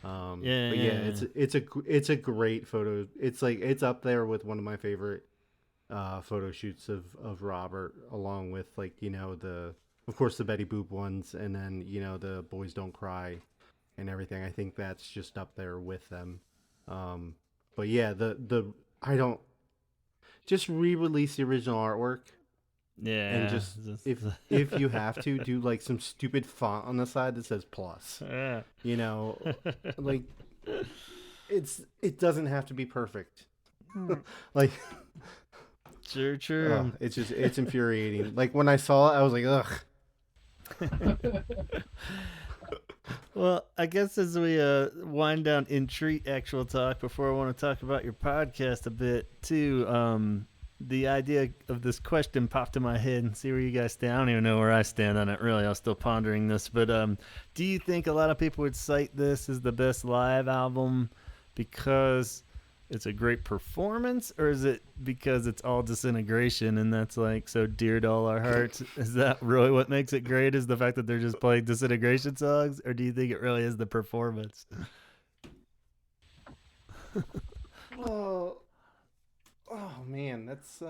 It's a great photo. It's like it's up there with one of my favorite photo shoots of Robert, along with like of course the Betty Boop ones, and then the Boys Don't Cry and everything. I think that's just up there with them. But yeah, I don't just re-release the original artwork. Yeah, and just if you have to do like some stupid font on the side that says plus, like it doesn't have to be perfect. Like, true. It's infuriating. Like when I saw it, I was like, ugh. Well, I guess as we wind down Entreat actual talk, before I want to talk about your podcast a bit too. The idea of this question popped in my head and see where you guys stand. I don't even know where I stand on it, really. I was still pondering this. But do you think a lot of people would cite this as the best live album because it's a great performance, or is it because it's all disintegration and that's like so dear to all our hearts? Is that really what makes it great, is the fact that they're just playing disintegration songs, or do you think it really is the performance? Oh man, that's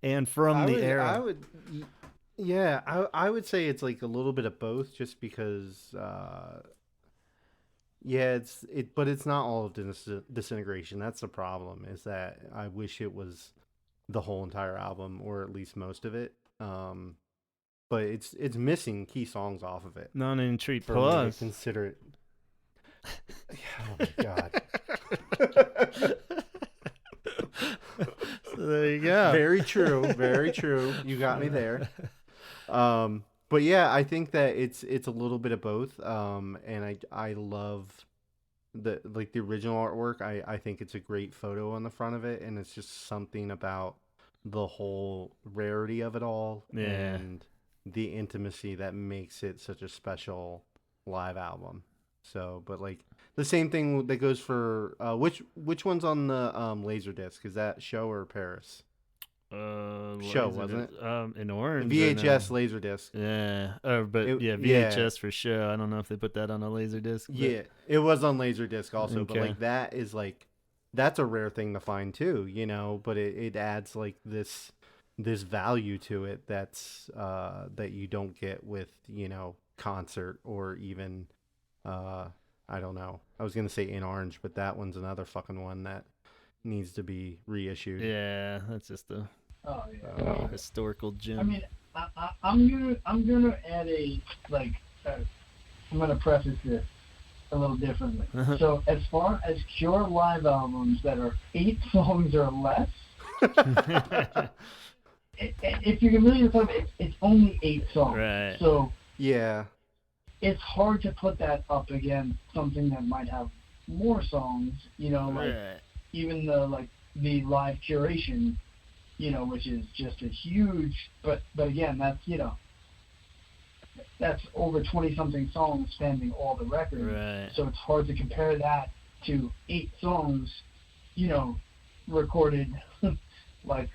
and from the era. I would say it's like a little bit of both, just because but it's not all of disintegration. That's the problem, is that I wish it was the whole entire album, or at least most of it. But it's missing key songs off of it. Non-Entreat Plus. Consider it. Oh my god. So there you go. Very true. You got me there. But yeah, I think that it's a little bit of both. And I love the original artwork. I think it's a great photo on the front of it, and it's just something about the whole rarity of it all and the intimacy that makes it such a special live album. So, but like the same thing that goes for which one's on the Laserdisc? Is that Show or Paris? show, wasn't it? In orange. VHS Laserdisc. Yeah. VHS for show. I don't know if they put that on a Laserdisc. But... Yeah, it was on Laserdisc also, Okay. but like that is like that's a rare thing to find too, you know. But it adds like this value to it that's that you don't get with, you know, concert or even I don't know. I was gonna say in orange, but that one's another fucking one that needs to be reissued. Yeah, that's just a historical gem. I mean, I'm gonna add I'm gonna preface this a little differently. So as far as Cure live albums that are 8 songs or less, if you're familiar with them, it's only 8 songs. Right. So yeah, it's hard to put that up against something that might have more songs. You know, like even the live curation, you know, which is just a huge. But again, that's, you know, that's over 20-something songs spanning all the records. Right. So it's hard to compare that to 8 songs, you know, recorded 30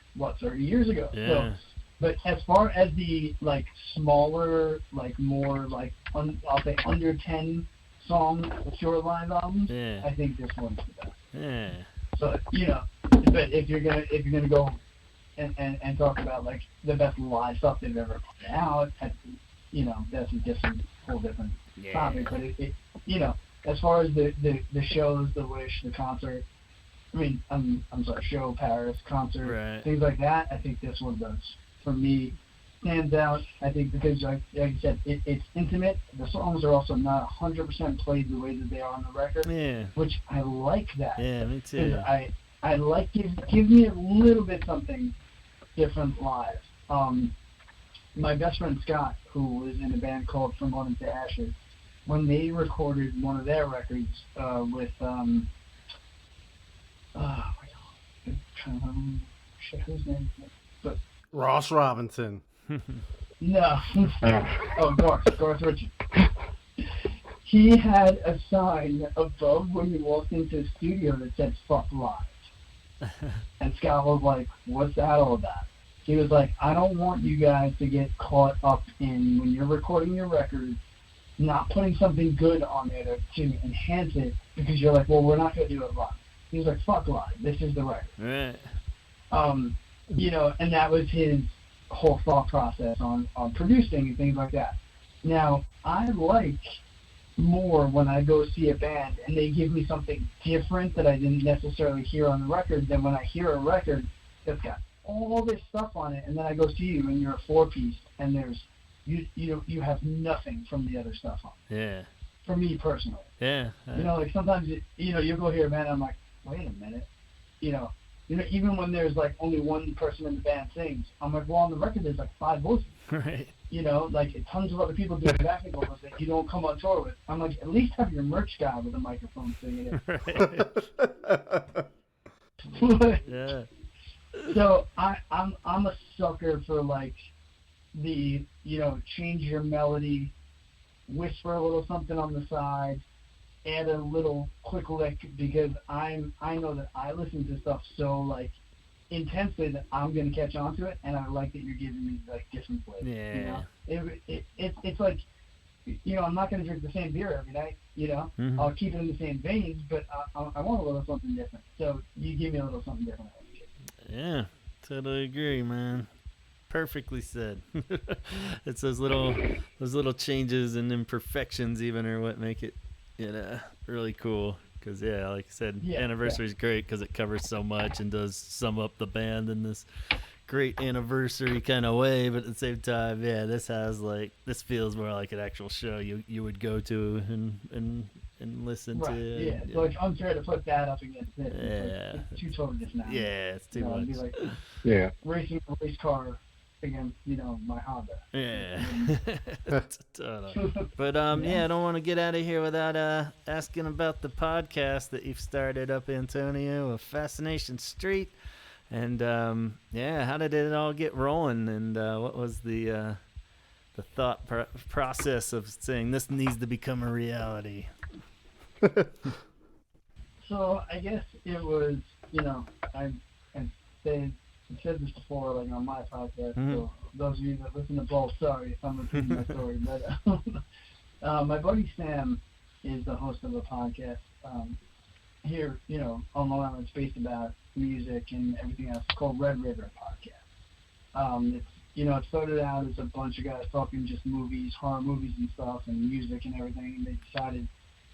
years ago. Yeah. So, but as far as the smaller, more I'll say under 10 song Cure live albums, I think this one's the best. Yeah. So, you know, but if you're gonna go and talk about the best live stuff they've ever put out, you know, that's a whole different topic. But it you know, as far as the shows, the Wish, the concert, I mean, I'm sorry, show, Paris, concert, things like that, I think this one does, for me, stands out. I think because, like you said, it's intimate. The songs are also not 100% played the way that they are on the record, which I like that. Yeah, me too. I like give me a little bit something different live. My best friend Scott, who was in a band called From Bottom to Ashes, when they recorded one of their records with whose name? But Ross Robinson. No. Garth Richards. He had a sign above when you walked into the studio that said "Fuck Live," and Scott was like, "What's that all about?" He was like, "I don't want you guys to get caught up in when you're recording your records, not putting something good on there to enhance it, because you're like, well, we're not gonna do it live." He was like, "Fuck live. This is the record." Right. You know, and that was his whole thought process on producing and things like that. Now, I like more when I go see a band and they give me something different that I didn't necessarily hear on the record than when I hear a record that's got all this stuff on it, and then I go see you and you're a 4-piece and there's you have nothing from the other stuff on. Yeah. For me personally. Yeah. You know, sometimes you'll go hear a band and I'm like, wait a minute, you know, even when there's only one person in the band sings, I'm like, well, on the record there's 5 voices. Right. You know, tons of other people doing backing vocals that you don't come on tour with. I'm like, at least have your merch guy with a microphone singing it. Right. Yeah. So I'm a sucker for the, you know, change your melody, whisper a little something on the side, add a little quick lick, because I know that I listen to stuff so intensely that I'm gonna catch on to it, and I like that you're giving me different flavors. Yeah. You know? It's like, you know, I'm not gonna drink the same beer every night. You know, I'll keep it in the same veins, but I want a little something different. So you give me a little something different. Yeah, totally agree, man. Perfectly said. It's those little changes and imperfections even are what make it, you know, really cool. Because, yeah, like I said, Anniversary is great because it covers so much and does sum up the band in this great anniversary kind of way. But at the same time, yeah, this feels more like an actual show you would go to and listen to. Yeah, so it's unfair to put that up against this. Yeah. It's two totally different. Yeah, it's too much. It'd be racing a race car against, you know, my Honda. Yeah. But I don't want to get out of here without asking about the podcast that you've started up, Antonio, of Fascination Street. And how did it all get rolling? And what was the thought process of saying this needs to become a reality? So I guess it was, you know, I say said this before, like on my podcast. So those of you that listen to both, sorry if I'm repeating my story. But my buddy Sam is the host of a podcast here, on Long Island. It's based about music and everything else. It's called Red River Podcast. It started out as a bunch of guys talking just movies, horror movies and stuff, and music and everything. And they decided,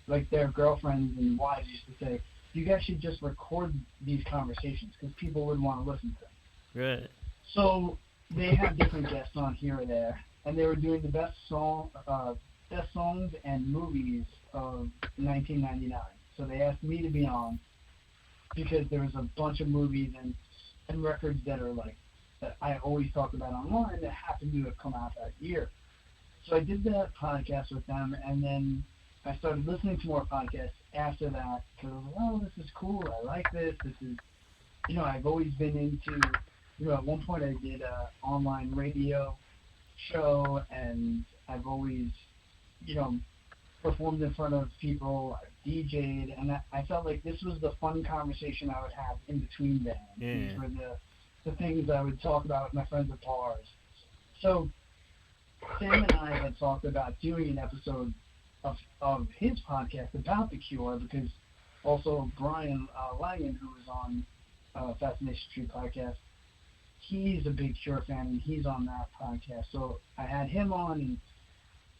like their girlfriends and wives used to say, you guys should just record these conversations because people would want to listen to them. Right. So they had different guests on here or there, and they were doing the best songs and movies of 1999. So they asked me to be on because there was a bunch of movies and records that are like that I always talk about online that happened to have come out that year. So I did that podcast with them, and then I started listening to more podcasts after that because I was like, oh, this is cool. I like this. This is, I've always been into, at one point I did an online radio show, and I've always, performed in front of people. I've DJ'd, and I felt like this was the fun conversation I would have in between bands. Yeah. These were the things I would talk about with my friends at bars. So Sam and I had talked about doing an episode of his podcast about The Cure, because also Brian Langan, who was on Fascination Street Podcast, he's a big Cure fan, and he's on that podcast. So I had him on,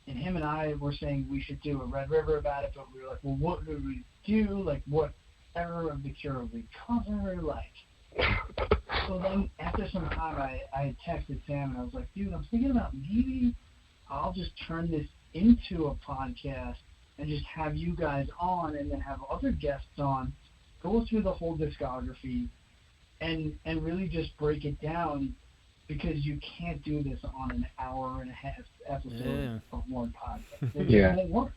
and him and I were saying we should do a Red River about it, but we were like, well, what would we do? Like, what era of The Cure would we cover? So then after some time, I texted Sam, and I was like, dude, I'm thinking about maybe I'll just turn this into a podcast and just have you guys on, and then have other guests on, go through the whole discography, and really just break it down, because you can't do this on an hour and a half episode of one podcast. It just won't work.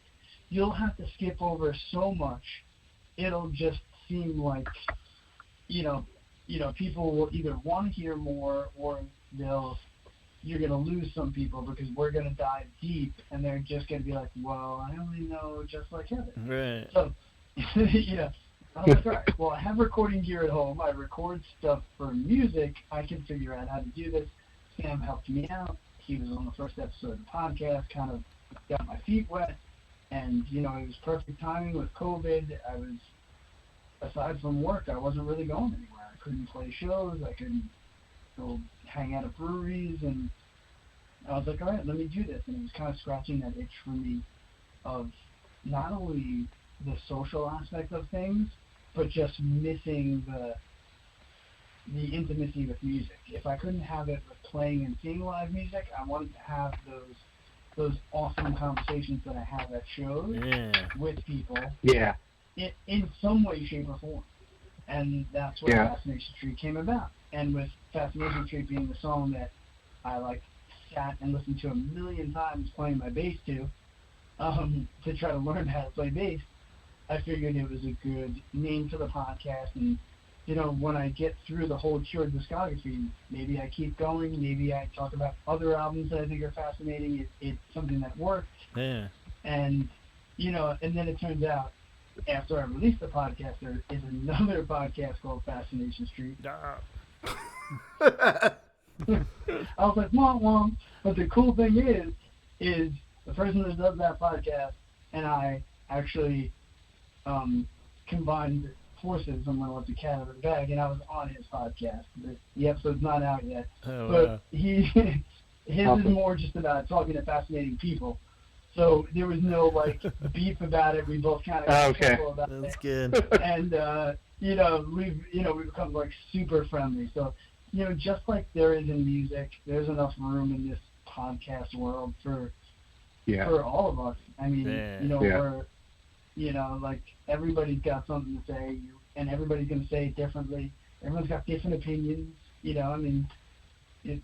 You'll have to skip over so much. It'll just seem like, people will either want to hear more, or you're going to lose some people, because we're going to dive deep, and they're just going to be like, well, I only know just like Kevin. Right. So, I was like, all right, well, I have recording gear at home. I record stuff for music. I can figure out how to do this. Sam helped me out. He was on the first episode of the podcast, kind of got my feet wet. And, it was perfect timing with COVID. I was, aside from work, I wasn't really going anywhere. I couldn't play shows. I couldn't go hang out at breweries. And I was like, all right, let me do this. And it was kind of scratching that itch for me of not only the social aspect of things, but just missing the intimacy with music. If I couldn't have it with playing and seeing live music, I wanted to have those awesome conversations that I have at shows with people. Yeah. In some way, shape, or form. And that's what Fascination Street came about. And with Fascination Street being the song that I sat and listened to a million times playing my bass to try to learn how to play bass, I figured it was a good name for the podcast. And, when I get through the whole Cure discography, maybe I keep going, maybe I talk about other albums that I think are fascinating. It's something that worked. Yeah. And, and then it turns out, after I released the podcast, there is another podcast called Fascination Street. I was like, womp womp. But the cool thing is the person that does that podcast and I actually combined forces. I'm going to let the cat out of the bag, and I was on his podcast. The episode's not out yet. Oh, but wow. his is more just about talking to fascinating people. So there was no beef about it. We both kind of got careful about it. That's good. And we've become super friendly. So just like there is in music, there's enough room in this podcast world for all of us. I mean, we're everybody's got something to say, and everybody's going to say it differently. Everyone's got different opinions.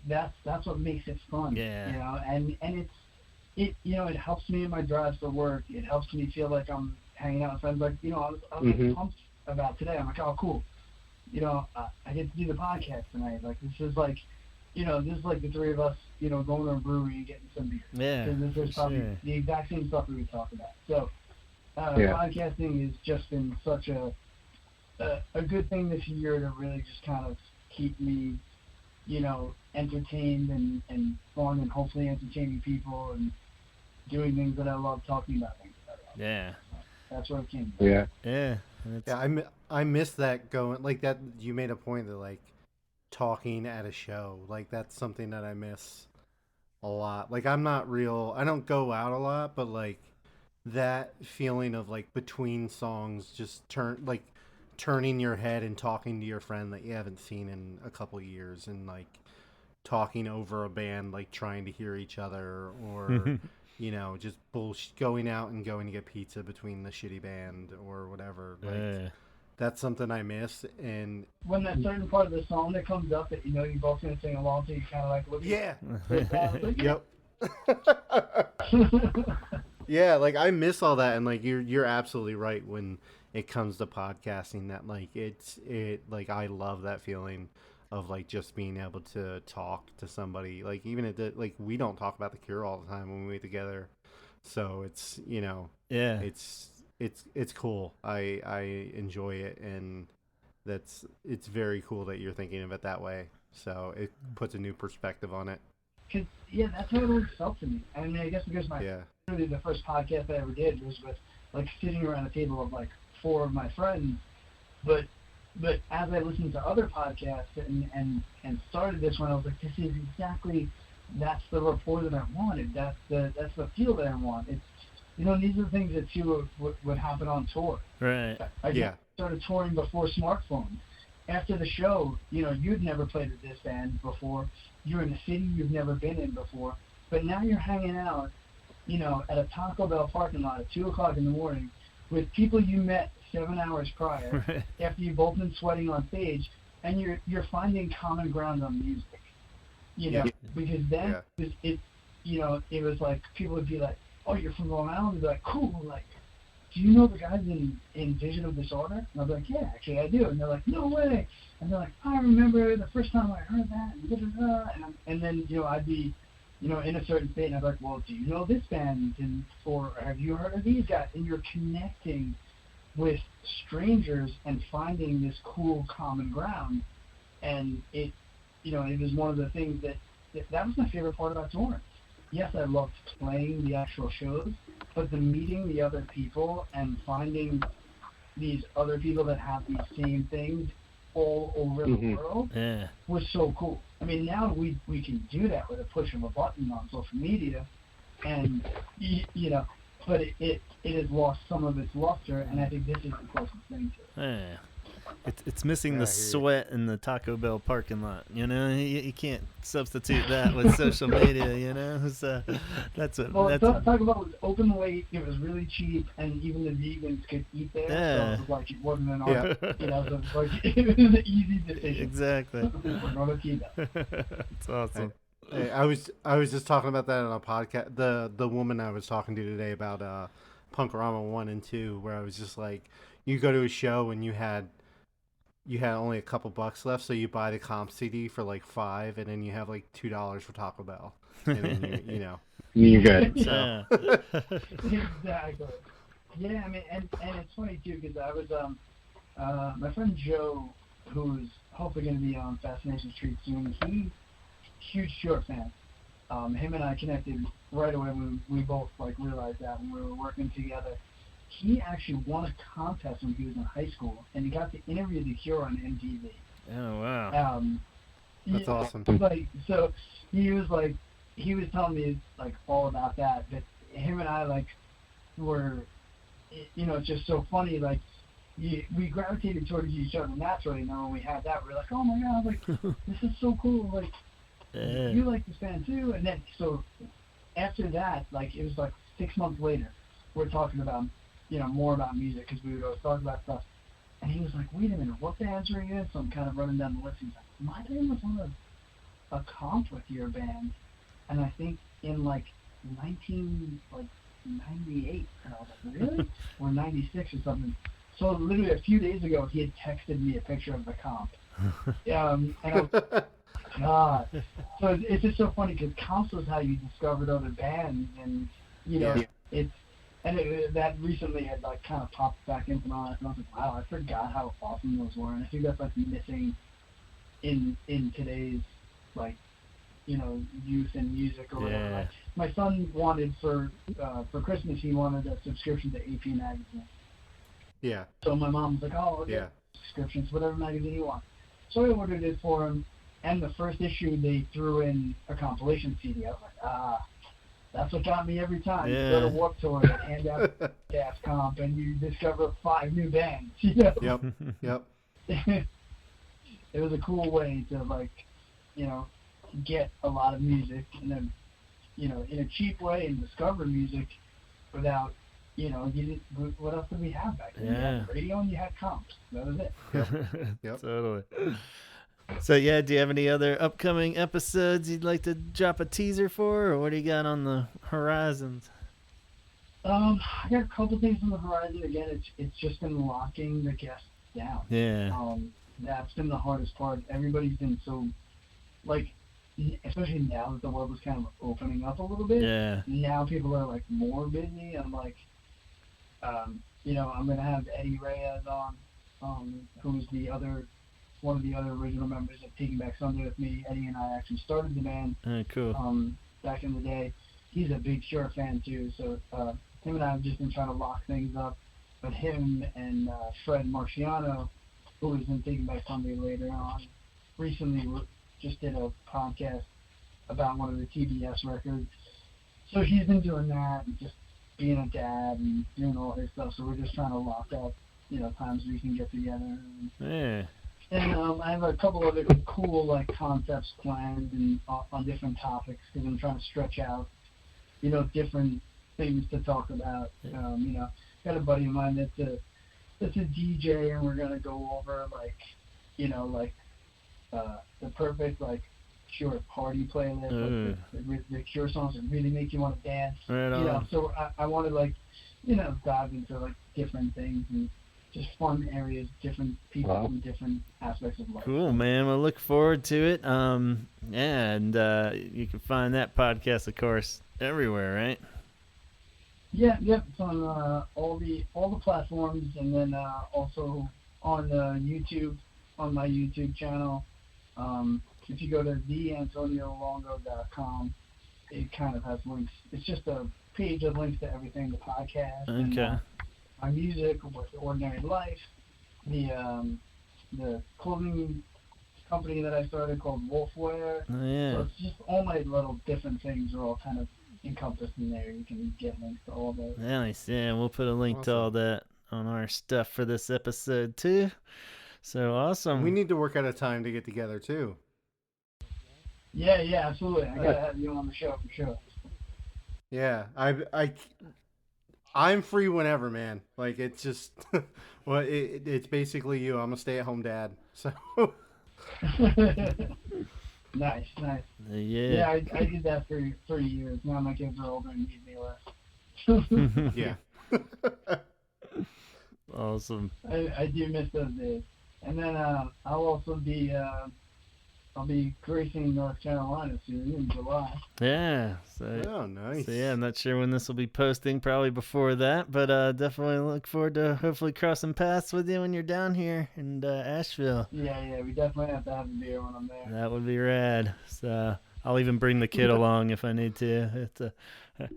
That's what makes it fun. Yeah. And it helps me in my drives for work. It helps me feel like I'm hanging out with friends. I was pumped about today. I'm like, oh, cool. I get to do the podcast tonight. This is the three of us, going to a brewery and getting some beer. Yeah. Because there's probably the exact same stuff we would talk about. So, podcasting has just been such a good thing this year to really just kind of keep me entertained and fun and hopefully entertaining people and doing things that I love, talking about things that I love. Yeah. That's what it came to. Yeah. Yeah. Yeah, I miss that going like that. You made a point that like talking at a show, like that's something that I miss a lot. Like I don't go out a lot, but like that feeling of like between songs, just turning your head and talking to your friend that you haven't seen in a couple years, and like talking over a band, like trying to hear each other, or just going out and going to get pizza between the shitty band or whatever. Like that's something I miss. And when that certain part of the song that comes up that you're both gonna sing along to, you kind of like look. Yeah. Yep. Yeah, like I miss all that, and like you're absolutely right when it comes to podcasting. That like like I love that feeling of like just being able to talk to somebody. Like even like we don't talk about The Cure all the time when we meet together, so it's it's cool. I enjoy it, and it's very cool that you're thinking of it that way. So it puts a new perspective on it. Cause that's how it always felt to me. I mean, I guess because really the first podcast I ever did was with like sitting around a table of like 4 of my friends, but as I listened to other podcasts and started this one, I was like, this is exactly, that's the rapport that I wanted. That's the feel that I want. It's these are the things that too would happen on tour. Right. I started touring before smartphones. After the show, you'd never played with this band before. You're in a city you've never been in before, but now you're hanging out, at a Taco Bell parking lot at 2:00 in the morning with people you met 7 hours prior after you've both been sweating on stage, and you're finding common ground on music. Because then it was like people would be like, oh, you're from Long Island? They'd be like, cool, like, do you know the guys in Vision of Disorder? And I'd be like, yeah, actually I do. And they're like, no way. And they're like, I remember the first time I heard that. And then, I'd be, in a certain state, and I'd be like, well, do you know this band? Or have you heard of these guys? And you're connecting with strangers and finding this cool common ground. And it was one of the things that was my favorite part about touring. Yes, I loved playing the actual shows, but the meeting the other people and finding these other people that have these same things all over the world was so cool. I mean, now we can do that with a push of a button on social media, and but it has lost some of its luster, and I think this is the closest thing to it. Yeah. It's missing the sweat in the Taco Bell parking lot. You can't substitute that with social media. So that's what. Well, Taco Bell was open late. It was really cheap, and even the vegans could eat there. So it was like it wasn't an art. So it was like it was an easy decision. Exactly. We're gonna keep that. That's awesome. Hey, I was just talking about that on a podcast. The woman I was talking to today about Punkorama 1 and 2, where I was just like, you go to a show and you had only a couple bucks left, so you buy the comp CD for like $5, and then you have like $2 for Taco Bell, and then you're good. So. Exactly. Yeah, I mean, and it's funny too, because I was my friend Joe, who's hopefully going to be on Fascination Street soon. He's huge Cure fan. Him and I connected right away when we both like realized that when we were working together. He actually won a contest when he was in high school, and he got to interview The Cure on MTV. Oh, wow. That's awesome. Like, so he was telling me like all about that. But him and I like were, it's just so funny. Like we gravitated towards each other naturally. And then when we had that, we were like, oh my god, like this is so cool. Like you like this band too. And then so after that, like it was like 6 months later, we're talking about. More about music, because we would always talk about stuff. And he was like, wait a minute, what bands are you in? So I'm kind of running down the list. He's like, my band was on a comp with your band. And I think in like 1998. And I was like, really? Or 96 or something. So literally a few days ago, he had texted me a picture of the comp. And I was like, God. So it's just so funny, because comps was how you discovered other bands. And, that recently had like kind of popped back into my life, and I was like, wow, I forgot how awesome those were, and I think that's like missing in today's like, you know, youth and music or whatever. Yeah. Like, my son wanted for Christmas, he wanted a subscription to AP Magazine. Yeah. So my mom was like, oh, I'll get subscriptions, whatever magazine you want. So I ordered it for him, and the first issue, they threw in a compilation CD. I was like, that's what got me every time. Yeah. You go to Warped Tour and hand out gas comp, and you discover 5 new bands. You know? Yep. It was a cool way to, like, you know, get a lot of music, and then, you know, in a cheap way, and discover music without, you know, what else did we have back then? You had radio and you had comps. That was it. Yep. Totally. So yeah, do you have any other upcoming episodes you'd like to drop a teaser for, or what do you got on the horizons? I got a couple things on the horizon. Again, it's just been locking the guests down. Yeah. That's been the hardest part. Everybody's been so, like, especially now that the world is kind of opening up a little bit. Yeah. Now people are, like, more busy. I'm like, you know, I'm gonna have Eddie Reyes on, who's one of the other original members of Taking Back Sunday with me. Eddie and I actually started the band. Cool. Back in the day. He's a big Shure fan too, so him and I have just been trying to lock things up. But him and Fred Marciano, who is in Taking Back Sunday later on, recently just did a podcast about one of the TBS records. So he's been doing that and just being a dad and doing all his stuff. So we're just trying to lock up, you know, times we can get together. Yeah. And I have a couple other cool, like, concepts planned and on different topics, because I'm trying to stretch out, you know, different things to talk about. You know, got a buddy of mine that's a DJ, and we're gonna go over, like, you know, like the perfect, like, Cure party playlist, like the Cure songs that really make you want to dance. Right on. You know, so I want to, like, you know, dive into, like, different things and just fun areas, different people from different aspects of life. Cool, man. We'll look forward to it. And you can find that podcast, of course, everywhere, right? Yeah, it's on all the platforms, and then also on YouTube, on my YouTube channel. If you go to theantoniolongo.com, it kind of has links. It's just a page that links to everything, the podcast, and, my music, with Ordinary Life, the clothing company that I started called Wolfwear. Oh, yeah. So it's just all my little different things are all kind of encompassed in there. You can get links to all those. Nice. Yeah, we'll put a link to all that on our stuff for this episode too. So awesome. We need to work out a time to get together too. Yeah, absolutely. I gotta have you on the show for sure. Yeah, I'm free whenever, man. Like, it's just, well, it's basically you. I'm a stay-at-home dad, so. Nice. Yeah, I did that for years. Now my kids are older and need me less. Yeah. Awesome. I do miss those days. And then I'll also be gracing North Carolina soon in July. Yeah. Oh, nice. So yeah, I'm not sure when this will be posting. Probably before that, but definitely look forward to hopefully crossing paths with you when you're down here in Asheville. Yeah, we definitely have to have a beer when I'm there. That would be rad. So I'll even bring the kid along if I need to. It's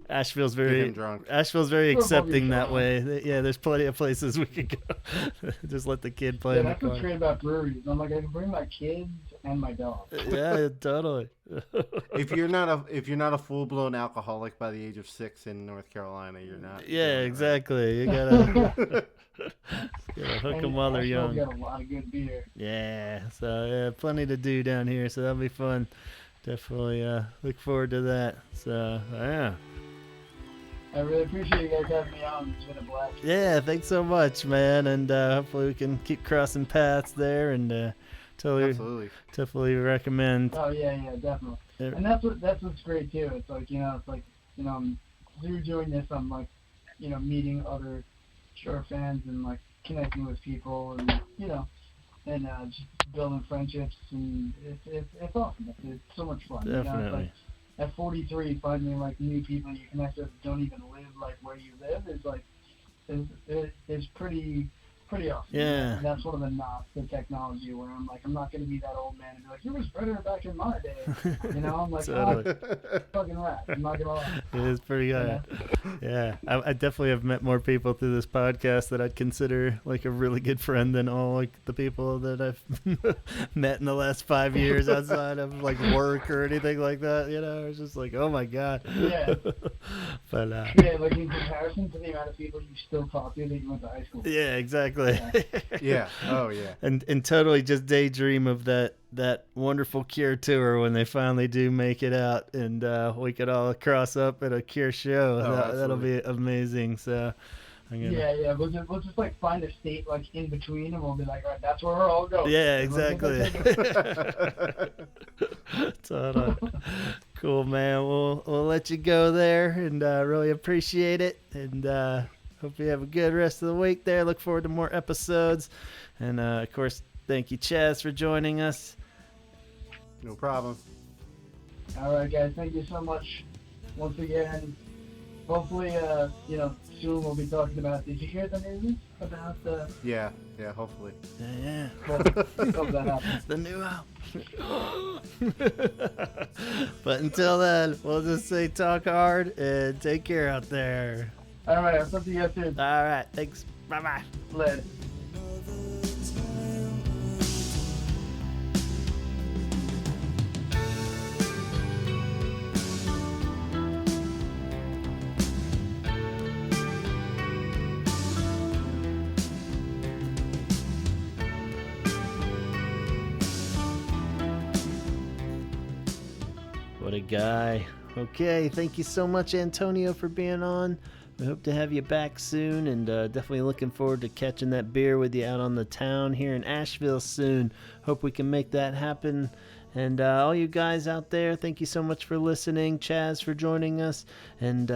Asheville's very accepting that way. Yeah, there's plenty of places we could go. Just let the kid play. Yeah, that's what's great about breweries. I'm like, I can bring my kids and my dog. Yeah, totally. If you're not a full-blown alcoholic by the age of 6 in North Carolina, you're not. Yeah, exactly. Right. You gotta hook them while they're young. Got a lot of good beer. Yeah, so yeah, plenty to do down here. So that'll be fun. Definitely look forward to that. So yeah. I really appreciate you guys having me on. It's been a blast. Yeah, thanks so much, man. And hopefully we can keep crossing paths there. And totally recommend. Oh yeah, definitely. And that's what's great too. It's like, through doing this, I'm like, meeting other Shure fans and like connecting with people and and just building friendships, and it's awesome. It's so much fun. Definitely. At 43, finding like new people you connect with don't even live like where you live is like is pretty pretty awesome. Yeah. And that's one of the knocks to technology where I'm like, I'm not going to be that old man and be like, it was better back in my day. You know, I'm like, Totally. fucking rat. I'm not going to lie. It is pretty good. Yeah. I definitely have met more people through this podcast that I'd consider like a really good friend than all like the people that I've met in the last 5 years outside of like work or anything like that. You know, it's just like, oh my God. Yeah. But yeah, like in comparison to the amount of people you still talk to that you went to high school with. yeah, exactly. Yeah. Oh yeah. And totally just daydream of that wonderful Cure tour when they finally do make it out, and we could all cross up at a Cure show. That'll be amazing. So I'm gonna... yeah, we'll just like find a state like in between, and we'll be like, all right, that's where we're all going. Yeah, exactly. Totally. Cool, man. We'll let you go there, and really appreciate it, and hope you have a good rest of the week there. Look forward to more episodes, and of course, thank you, Chaz, for joining us. No problem. All right, guys, thank you so much once again. Hopefully, soon we'll be talking about. Did you hear the news about the? Yeah, hopefully. Yeah. Well, hope that happens. The new album. But until then, we'll just say talk hard and take care out there. All right, I'll talk to you guys soon. All right, thanks. Bye-bye. Later. What a guy. Okay, thank you so much, Antonio, for being on. We hope to have you back soon, and definitely looking forward to catching that beer with you out on the town here in Asheville soon. Hope we can make that happen. And all you guys out there, thank you so much for listening. Chaz for joining us. And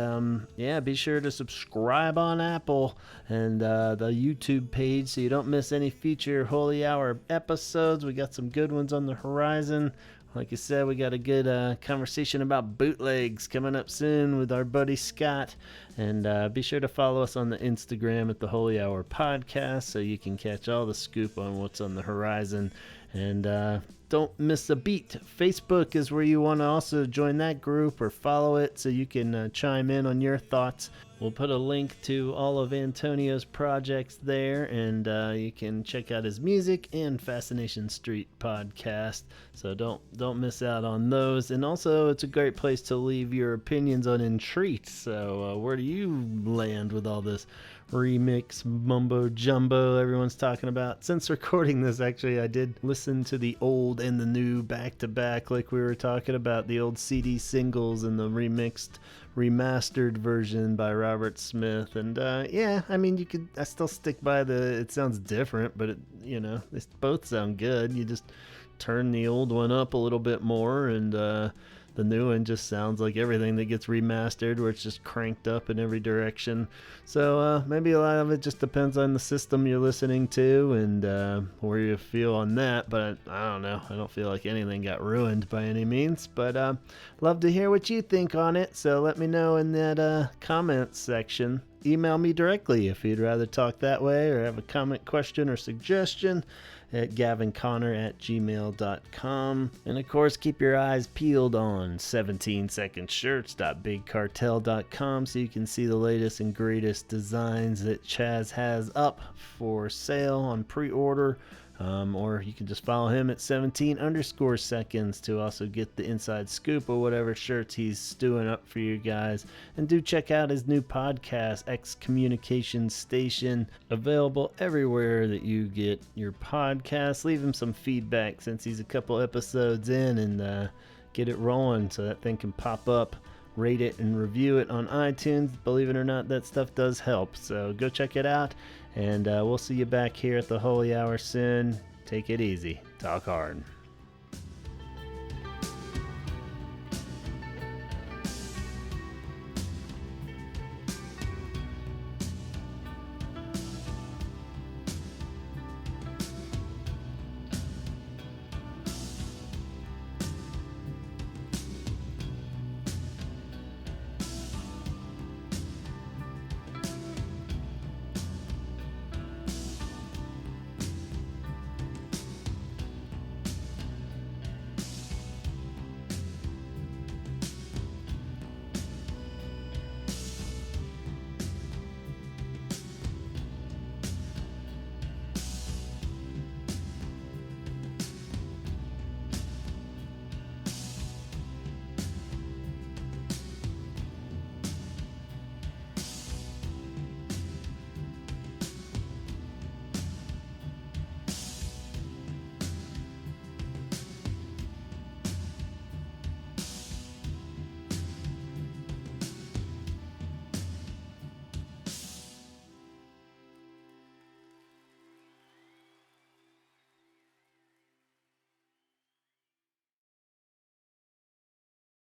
be sure to subscribe on Apple and the YouTube page so you don't miss any future Holy Hour episodes. We got some good ones on the horizon. Like I said, we got a good conversation about bootlegs coming up soon with our buddy Scott. And be sure to follow us on the Instagram at the Holy Hour Podcast so you can catch all the scoop on what's on the horizon. And don't miss a beat. Facebook is where you want to also join that group or follow it so you can chime in on your thoughts. We'll put a link to all of Antonio's projects there, and you can check out his music and Fascination Street Podcast. So don't miss out on those. And also, it's a great place to leave your opinions on Entreat. So where do you land with all this remix mumbo jumbo everyone's talking about? Since recording this, actually, I did listen to the old and the new back to back, like we were talking about the old CD singles and the remastered version by Robert Smith. And I still stick by it sounds different, but they both sound good. You just turn the old one up a little bit more, and the new one just sounds like everything that gets remastered, where it's just cranked up in every direction. So maybe a lot of it just depends on the system you're listening to and where you feel on that. But I don't know. I don't feel like anything got ruined by any means. But love to hear what you think on it. So let me know in that comments section. Email me directly if you'd rather talk that way or have a comment, question, or suggestion at gavinconnor@gmail.com. And of course, keep your eyes peeled on 17secondshirts.bigcartel.com so you can see the latest and greatest designs that Chaz has up for sale on pre-order. Or you can just follow him at 17_seconds to also get the inside scoop of whatever shirts he's stewing up for you guys. And do check out his new podcast, Excommunication Station, available everywhere that you get your podcasts. Leave him some feedback since he's a couple episodes in, and get it rolling so that thing can pop up. Rate it and review it on iTunes. Believe it or not, that stuff does help. So go check it out. And we'll see you back here at the Holy Hour soon. Take it easy. Talk hard.